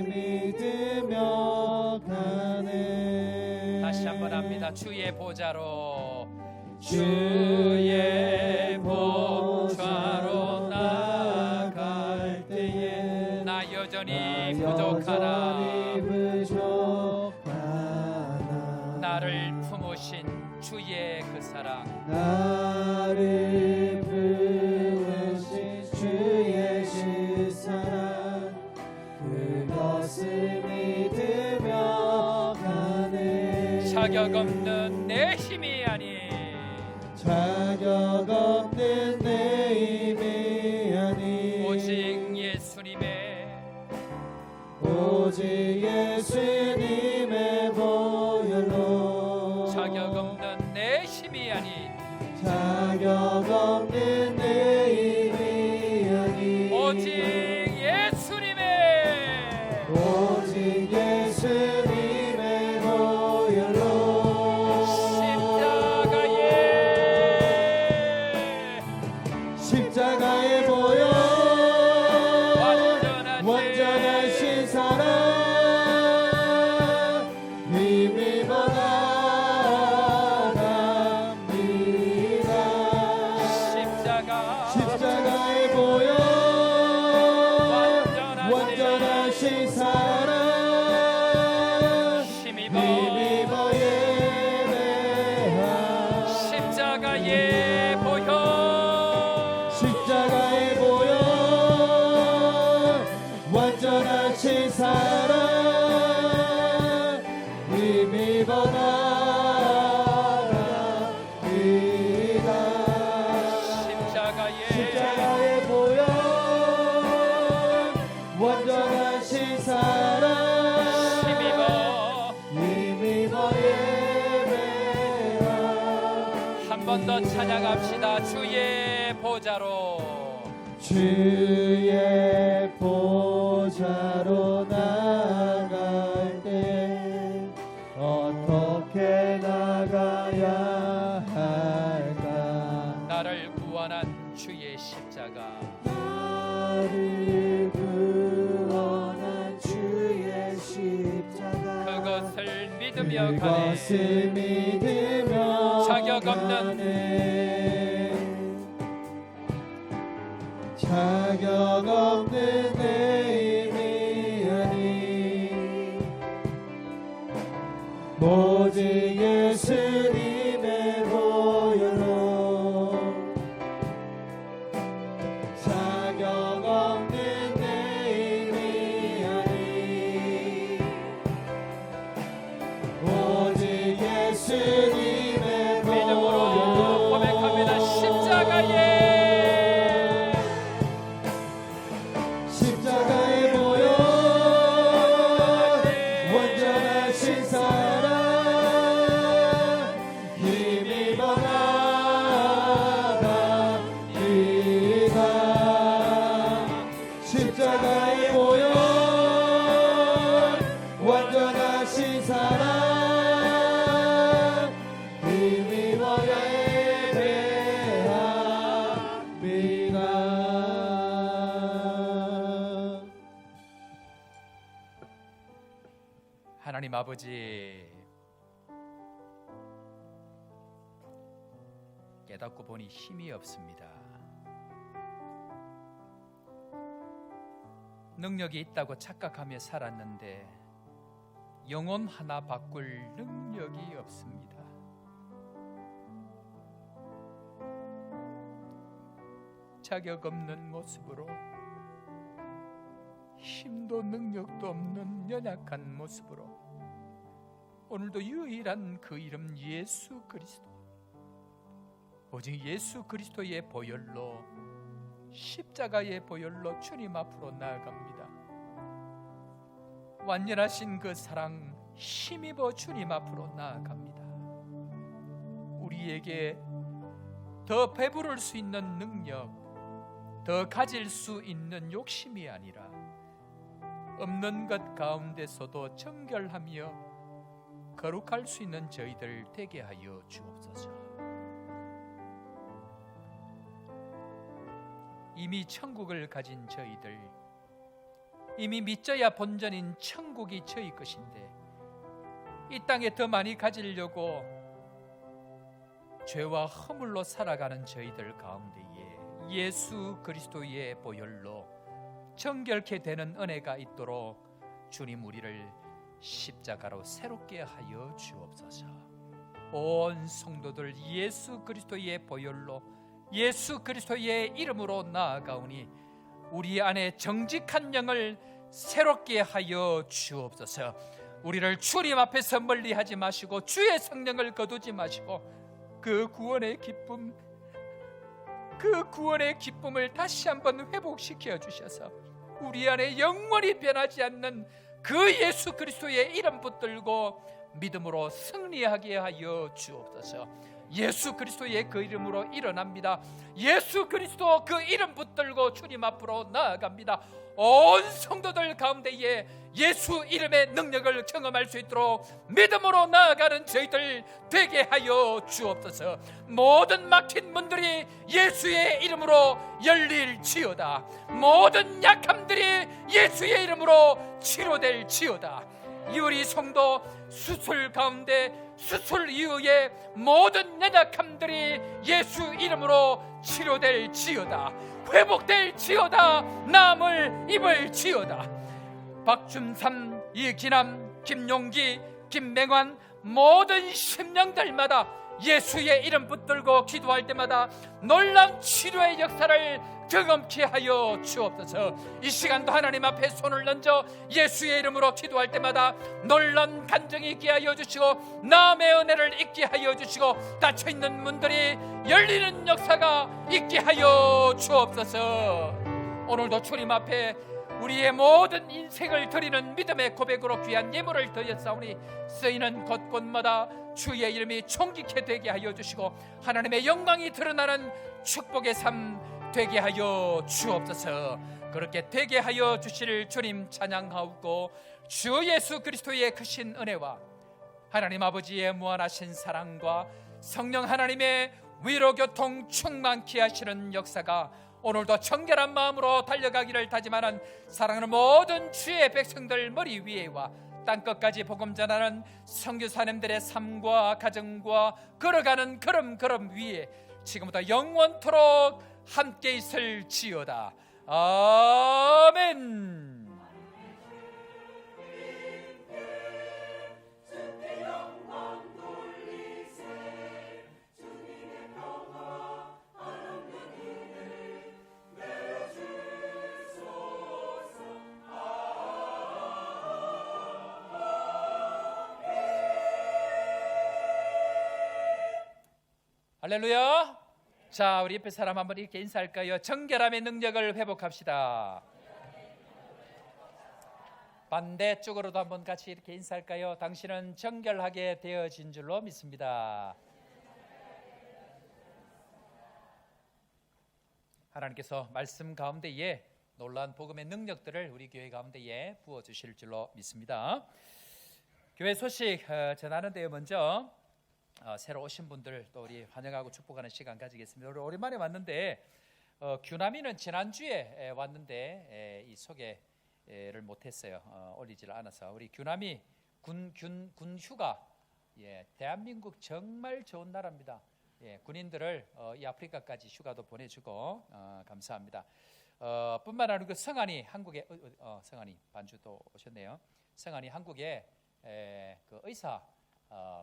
A: 믿으며 가네.
B: 다시 한번 합니다. 주의 보좌로,
A: 주의 보좌로 나아갈 때에
B: 나 여전히 부족하나 나를 품으신 주의 그 사랑,
A: 나를 품으신 주의 그 사랑, 그것을 믿으며 가네.
B: 자격 없는 내 힘이 아닌,
A: 자격 없는 내 힘이 아닌
B: 오직 예수님의
A: 보혈로,
B: 자격 없는 내 힘이 아닌
A: 자격 없는 내 힘이 아닌
B: 오직 예수님의
A: 보혈로, 십자가의 보혈, 완전하신 사랑 힘입어 나갑니다. 완전하신 사랑 힘입어 예배하.
B: 한 번 더 찬양합시다. 주의 보좌로
A: 주의 보좌로 나갈 때 어떻게 나가야 할까.
B: 나를 구원한 주의 십자가
A: 나를 구원한 주의 십자가
B: 그것을 믿으며 가네.
A: 그것을 믿으며
B: 자격 없는
A: 자격 없는 내 힘이 아닌 오직 예수님의 보혈로 자격 없는 내 힘이 아닌 오직 예수님의
B: 믿음으로 고백합니다. 십자가에
A: 십자가의 보혈 완전하신 사랑 힘입어 나갑니다. 십자가의 보혈 완전하신 사랑 힘입어 예배합니다.
B: 하나님 아버지, 깨닫고 보니 힘이 없습니다. 능력이 있다고 착각하며 살았는데 영혼 하나 바꿀 능력이 없습니다. 자격 없는 모습으로, 힘도 능력도 없는 연약한 모습으로 오늘도 유일한 그 이름 예수 그리스도, 오직 예수 그리스도의 보혈로, 십자가의 보혈로 주님 앞으로 나아갑니다. 완전하신 그 사랑 힘입어 주님 앞으로 나아갑니다. 우리에게 더 배부를 수 있는 능력, 더 가질 수 있는 욕심이 아니라 없는 것 가운데서도 정결하며 거룩할 수 있는 저희들 되게 하여 주옵소서. 이미 천국을 가진 저희들, 이미 믿져야 본전인 천국이 저희 것인데 이 땅에 더 많이 가지려고 죄와 허물로 살아가는 저희들 가운데에 예수 그리스도의 보혈로 정결케 되는 은혜가 있도록 주님 우리를 십자가로 새롭게 하여 주옵소서. 온 성도들 예수 그리스도의 보혈로, 예수 그리스도의 이름으로 나아가오니 우리 안에 정직한 영을 새롭게 하여 주옵소서. 우리를 주님 앞에서 멀리하지 마시고 주의 성령을 거두지 마시고 그 구원의 기쁨을 다시 한번 회복시켜 주셔서 우리 안에 영원히 변하지 않는 그 예수 그리스도의 이름 붙들고 믿음으로 승리하게 하여 주옵소서. 예수 그리스도의 그 이름으로 일어납니다. 예수 그리스도 그 이름 붙들고 주님 앞으로 나아갑니다. 온 성도들 가운데에 예수 이름의 능력을 경험할 수 있도록 믿음으로 나아가는 저희들 되게 하여 주옵소서. 모든 막힌 문들이 예수의 이름으로 열릴지어다. 모든 약함들이 예수의 이름으로 치료될지어다. 이 우리 성도 수술 가운데 수술 이후에 모든 연약함들이 예수 이름으로 치료될지어다. 회복될지어다. 나음을 입을지어다. 박준삼, 이기남, 김용기, 김맹환 모든 심령들마다 예수의 이름 붙들고 기도할 때마다 놀라운 치료의 역사를 경험케 하여 주옵소서. 이 시간도 하나님 앞에 손을 얹어 예수의 이름으로 기도할 때마다 놀라운 간증이 있게 하여 주시고 나음의 은혜를 있게 하여 주시고 닫혀있는 문들이 열리는 역사가 있게 하여 주옵소서. 오늘도 주님 앞에 우리의 모든 인생을 드리는 믿음의 고백으로 귀한 예물을 드렸사오니 쓰이는 곳곳마다 주의 이름이 존귀케 되게 하여 주시고 하나님의 영광이 드러나는 축복의 삶 되게 하여 주옵소서. 그렇게 되게 하여 주실 주님 찬양하옵고 주 예수 그리스도의 크신 은혜와 하나님 아버지의 무한하신 사랑과 성령 하나님의 위로교통 충만케 하시는 역사가 오늘도 정결한 마음으로 달려가기를 다짐하는 사랑하는 모든 주의 백성들 머리 위에와 땅끝까지 복음 전하는 선교사님들의 삶과 가정과 걸어가는 걸음 위에 지금부터 영원토록 함께 있을지어다. 아멘. 할렐루야. 자, 우리 옆에 사람 한번 이렇게 인사할까요? 정결함의 능력을 회복합시다. 반대쪽으로도 한번 같이 이렇게 인사할까요? 당신은 정결하게 되어진 줄로 믿습니다. 하나님께서 말씀 가운데에 놀라운 복음의 능력들을 우리 교회 가운데에 부어주실 줄로 믿습니다. 교회 소식 전하는데요. 먼저 새로 오신 분들 또 우리 환영하고 축복하는 시간 가지겠습니다. 우리 오랜만에 왔는데 규남이는 지난주에 왔는데 이 소개를 못했어요. 올리지를 않아서 우리 규남이 군 휴가. 대한민국 정말 좋은 나라입니다. 군인들을 이 아프리카까지 휴가도 보내주고 감사합니다. 뿐만 아니라 그 성안이 한국에 성안이 반주도 오셨네요. 성안이 한국에 그 의사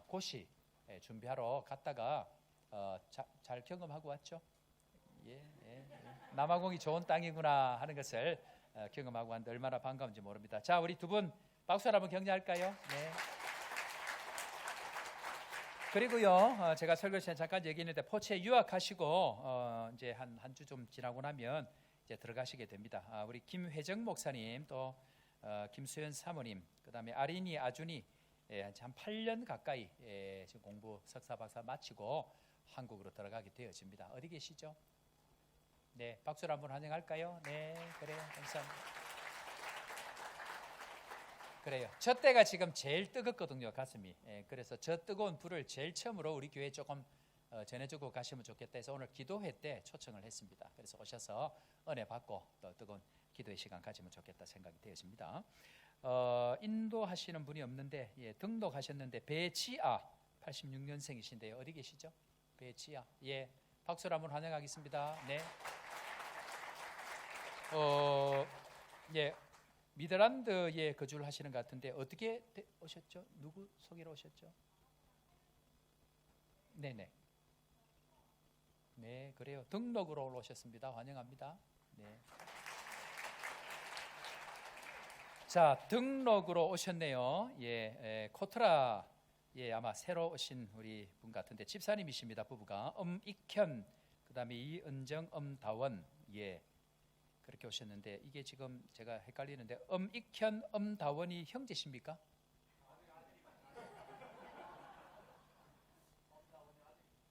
B: 고시 준비하러 갔다가 잘 경험하고 왔죠. 남아공이 좋은 땅이구나 하는 것을 경험하고 왔는데 얼마나 반가운지 모릅니다. 자, 우리 두 분 박수로 한번 격려할까요? 네. 그리고요, 제가 설교 시간 잠깐 얘기했는데 포치에 유학하시고 이제 한 주 좀 지나고 나면 이제 들어가시게 됩니다. 우리 김회정 목사님 또 김수현 사모님, 그다음에 아린이 아준이 한 8년 가까이 지금 공부 석사 박사 마치고 한국으로 들어가게 되어집니다. 어디 계시죠? 네, 박수로 한번 환영할까요? 네, 그래요. 감사합니다. 그래요. 저 때가 지금 제일 뜨겁거든요, 가슴이. 그래서 저 뜨거운 불을 제일 처음으로 우리 교회에 조금 전해주고 가시면 좋겠다 해서 오늘 기도회 때 초청을 했습니다. 그래서 오셔서 은혜 받고 또 뜨거운 기도의 시간 가지면 좋겠다 생각이 되어집니다. 인도하시는 분이 없는데 등록하셨는데 배지아 86년생이신데요. 어디 계시죠? 배지아. 박수로 한번 환영하겠습니다. 네. 미드란드에 거주를 하시는 것 같은데 어떻게 오셨죠? 누구 소개로 오셨죠? 네네. 네, 그래요. 등록으로 오셨습니다. 환영합니다. 네. 자, 등록으로 오셨네요. 코트라 아마 새로 오신 우리 분 같은데 집사님이십니다. 부부가 엄익현, 그다음에 이은정, 엄다원 그렇게 오셨는데 이게 지금 제가 헷갈리는데 엄익현, 엄다원이 형제십니까?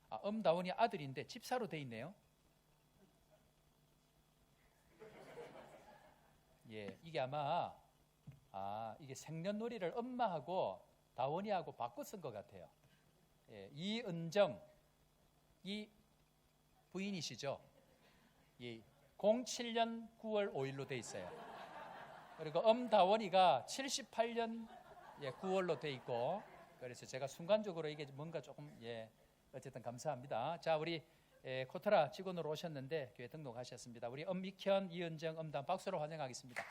B: 엄다원이 아들인데 집사로 돼 있네요. 이게 아마 이게 생년월일을 엄마하고 다원이하고 바꿔 쓴 것 같아요. 이은정 이 부인이시죠? 07년 9월 5일로 돼 있어요. 그리고 엄다원이가 78년 9월로 돼 있고 그래서 제가 순간적으로 이게 뭔가 조금 어쨌든 감사합니다. 자, 우리 코트라 직원으로 오셨는데 교회 등록하셨습니다. 우리 엄익현, 이은정, 엄단 박수로 환영하겠습니다.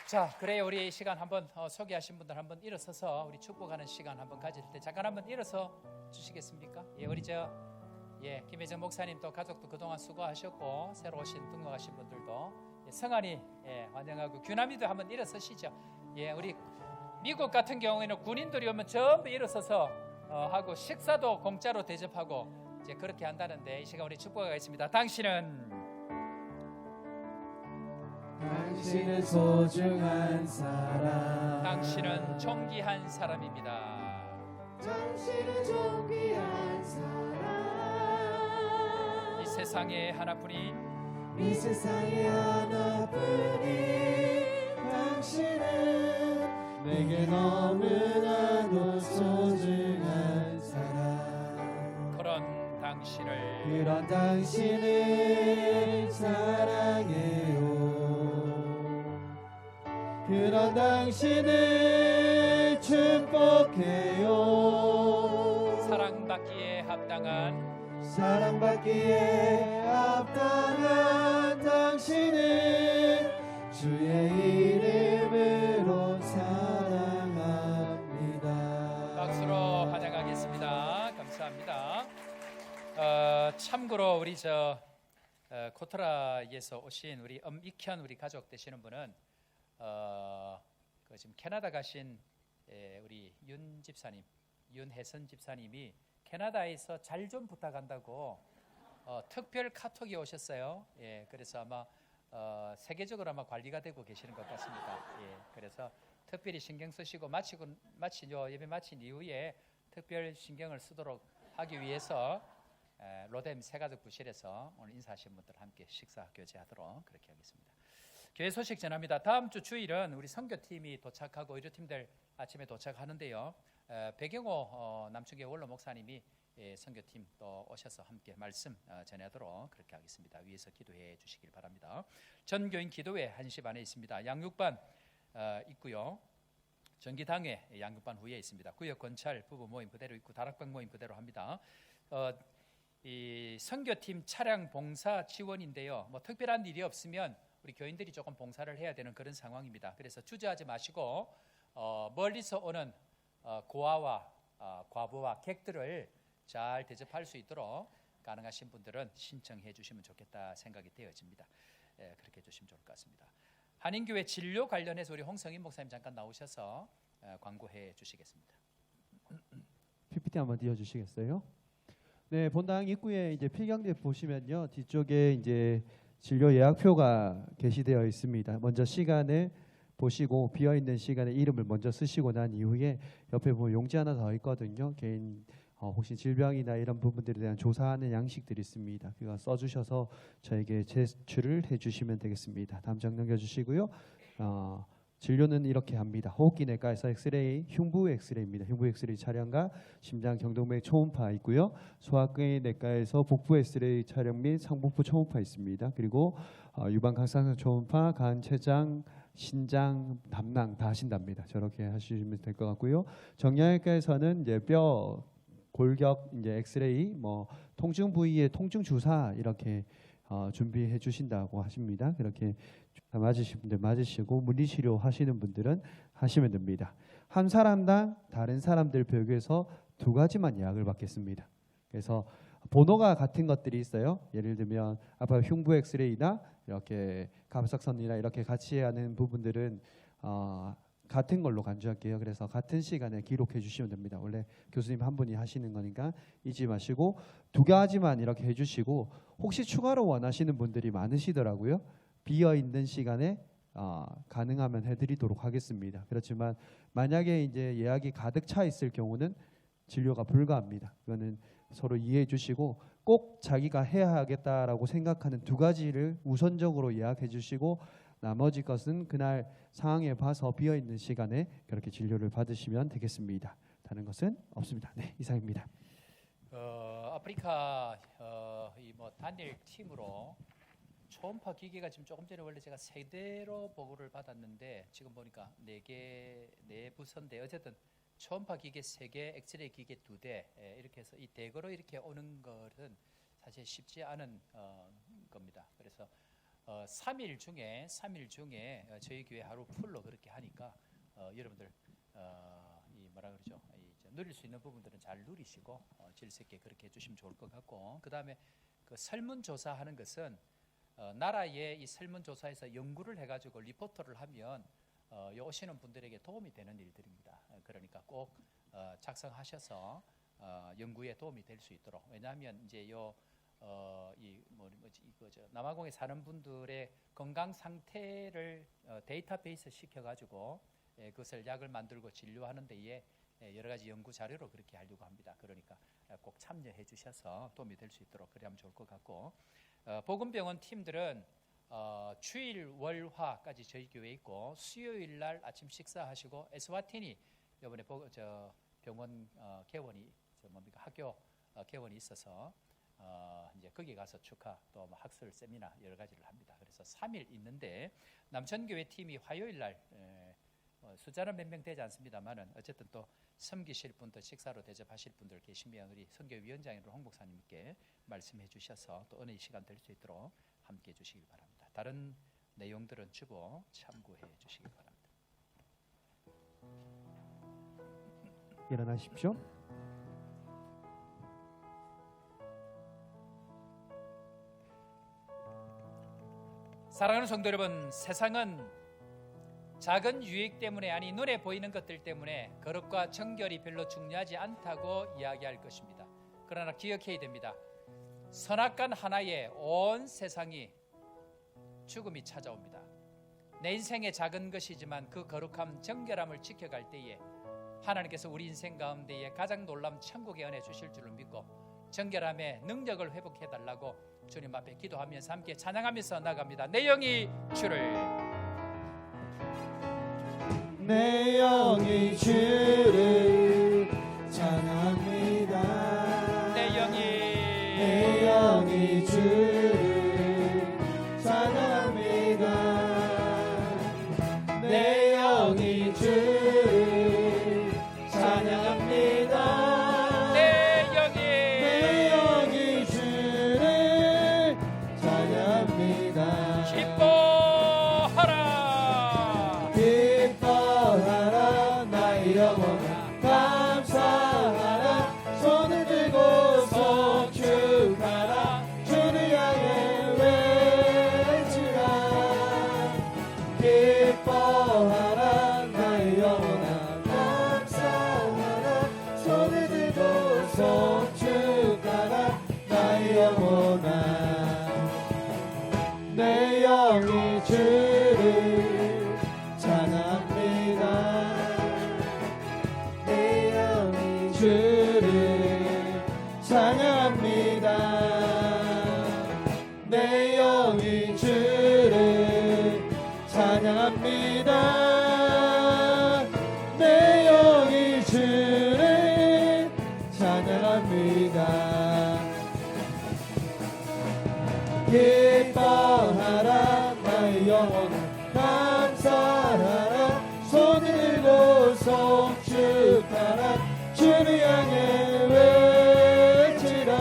B: 자, 그래요. 우리 이 시간 한번 소개하신 분들 한번 일어서서 우리 축복하는 시간 한번 가질 때 잠깐 한번 일어서 주시겠습니까? 우리 김혜정 목사님 또 가족도 그동안 수고하셨고 새로 오신 등록하신 분들도 성안이 환영하고 규남이도 한번 일어서시죠. 우리 미국 같은 경우에는 군인들이 오면 전부 일어서서 하고 식사도 공짜로 대접하고 이제 그렇게 한다는데 이 시간 우리 축복하겠습니다. 당신은
E: 소중한 사람.
B: 당신은 존귀한 사람입니다.
E: 당신은 존귀한 사람.
B: 이 세상에 하나뿐인
E: 이 세상에 하나뿐인 당신은 내게 너무나도 소중한 사람.
B: 그런 당신을
E: 그런 당신을 사랑해요. 그런 당신을 축복해요.
B: 사랑받기에 합당한
E: 사랑받기에 합당한 당신은 주의 이름으로 사랑합니다.
B: 박수로 환영하겠습니다. 감사합니다. 참고로 우리 코트라에서 오신 우리 엄익현 우리 가족 되시는 분은 지금 캐나다 가신 우리 윤 집사님, 윤혜선 집사님이 캐나다에서 잘 좀 부탁한다고 특별 카톡이 오셨어요. 예, 그래서 아마 세계적으로 아마 관리가 되고 계시는 것 같습니다. 예, 그래서 특별히 신경 쓰시고 예배 마친 이후에 특별 신경을 쓰도록 하기 위해서 로뎀 세가족 부실에서 오늘 인사하신 분들 함께 식사 교제하도록 그렇게 하겠습니다. 교회 소식 전합니다. 다음 주 주일은 우리 선교팀이 도착하고 의료팀들 아침에 도착하는데요. 배경호 남충교 원로 목사님이 선교팀 또 오셔서 함께 말씀 전하도록 그렇게 하겠습니다. 위에서 기도해 주시길 바랍니다. 전교인 기도회 1시 반에 있습니다. 양육반 있고요. 전기당회 양육반 후에 있습니다. 구역 권찰 부부 모임 그대로 있고 다락방 모임 그대로 합니다. 이 선교팀 차량 봉사 지원인데요. 뭐 특별한 일이 없으면 우리 교인들이 조금 봉사를 해야 되는 그런 상황입니다. 그래서 주저하지 마시고 멀리서 오는 고아와 과부와 객들을 잘 대접할 수 있도록 가능하신 분들은 신청해 주시면 좋겠다 생각이 되어집니다. 그렇게 해주시면 좋을 것 같습니다. 한인교회 진료 관련해서 우리 홍성인 목사님 잠깐 나오셔서 광고해 주시겠습니다.
A: PPT 한번 띄워주시겠어요? 네, 본당 입구에 이제 필경대 보시면요, 뒤쪽에 이제 진료 예약표가 게시되어 있습니다. 먼저 시간을 보시고 비어 있는 시간에 이름을 먼저 쓰시고 난 이후에 옆에 보면 용지 하나 더 있거든요. 개인 혹시 질병이나 이런 부분들에 대한 조사하는 양식들이 있습니다. 그거 써주셔서 저에게 제출을 해주시면 되겠습니다. 다음 장 넘겨주시고요. 진료는 이렇게 합니다. 호흡기내과에서 엑스레이, 흉부 엑스레이입니다. 흉부 엑스레이 촬영과 심장 경동맥 초음파 있고요. 소아내과에서 복부 엑스레이 촬영 및 상복부 초음파 있습니다. 그리고 유방 각상선 초음파, 간, 췌장, 신장, 담낭 다 하신답니다. 저렇게 하시면 될 것 같고요. 정형외과에서는 이제 뼈, 골격, 이제 엑스레이, 뭐 통증 부위의 통증 주사 이렇게 준비해 주신다고 하십니다. 그렇게 맞으신 분들 맞으시고 물리치료 하시는 분들은 하시면 됩니다. 한 사람당 다른 사람들 비교해서 2가지만 예약을 받겠습니다. 그래서 번호가 같은 것들이 있어요. 예를 들면 아까 흉부 엑스레이나 이렇게 갑상선이나 이렇게 같이 하는 부분들은 같은 걸로 간주할게요. 그래서 같은 시간에 기록해 주시면 됩니다. 원래 교수님 한 분이 하시는 거니까 잊지 마시고 2가지만 이렇게 해주시고, 혹시 추가로 원하시는 분들이 많으시더라고요. 비어 있는 시간에 가능하면 해드리도록 하겠습니다. 그렇지만 만약에 이제 예약이 가득 차 있을 경우는 진료가 불가합니다. 이거는 서로 이해해 주시고 꼭 자기가 해야 하겠다라고 생각하는 2가지를 우선적으로 예약해 주시고 나머지 것은 그날 상황에 봐서 비어 있는 시간에 그렇게 진료를 받으시면 되겠습니다. 다른 것은 없습니다. 네, 이상입니다.
B: 아프리카 이 뭐 단일 팀으로 초음파 기계가 지금 조금 전에 원래 제가 3대로 보고를 받았는데 지금 보니까 4 부서인데 어쨌든 초음파 기계 3개, 엑스레이 기계 2대 이렇게 해서 이 대거로 이렇게 오는 것은 사실 쉽지 않은 겁니다. 그래서 3일 중에 저희 교회 하루 풀로 그렇게 하니까 여러분들 이 뭐라 그러죠? 누릴 수 있는 부분들은 잘 누리시고 질서 있게 그렇게 해주시면 좋을 것 같고, 그 다음에 그 설문조사하는 것은 나라의 이 설문조사에서 연구를 해가지고 리포터를 하면 오시는 분들에게 도움이 되는 일들입니다. 그러니까 꼭 작성하셔서 연구에 도움이 될 수 있도록. 왜냐하면 이제 남아공에 사는 분들의 건강 상태를 데이터베이스 시켜가지고 그것을 약을 만들고 진료하는 데에 여러 가지 연구 자료로 그렇게 하려고 합니다. 그러니까 꼭 참여해 주셔서 도움이 될 수 있도록 그러면 좋을 것 같고, 복음병원 팀들은 주일 월화까지 저희 교회에 있고, 수요일 날 아침 식사하시고 에스와티니 이번에 병원 개원이 학교 개원이 있어서 이제 거기 가서 축하 또 학술 세미나 여러 가지를 합니다. 그래서 3일 있는데, 남천교회 팀이 화요일 날 숫자는 몇 명 되지 않습니다만은 어쨌든 또 섬기실 분, 또 식사로 대접하실 분들 계시면 우리 선교위원장인 홍 목사님께 말씀해 주셔서 또 은혜의 시간 될 수 있도록 함께 해 주시길 바랍니다. 다른 내용들은 주보 참고해 주시길 바랍니다.
E: 일어나십시오.
B: 사랑하는 성도 여러분, 세상은 작은 유익 때문에, 아니 눈에 보이는 것들 때문에 거룩과 정결이 별로 중요하지 않다고 이야기할 것입니다. 그러나 기억해야 됩니다. 선악간 하나에 온 세상이 죽음이 찾아옵니다. 내 인생의 작은 것이지만 그 거룩함, 정결함을 지켜갈 때에 하나님께서 우리 인생 가운데에 가장 놀라운 천국의 은혜 주실 줄을 믿고 정결함의 능력을 회복해달라고 주님 앞에 기도하면서 함께 찬양하면서 나갑니다. 내 영이 주를,
E: 내 영이 주를 찬양합니다.
B: 내
E: 영이 주를 찬양합니다. 내 영이 주를 찬양합니다.
B: 내 영이
E: 주를 찬양합니다. 기뻐하라 나의 영혼아, 감사하라 손을 들고서 축하라, 주를 향해 외치라. 기뻐하라 나의 영혼아, 감사하라 손을 들고서 축하라, 나의 영혼아. 내 영이 주를 찬양합니다. 내 영이 주를 찬양합니다. 내 영이 주를 찬양합니다. 내 영이 주를 찬양합니다. 기뻐하라 나의 영혼아, 감사하라 손을 들고서 축하라, 주를 향해 외치라.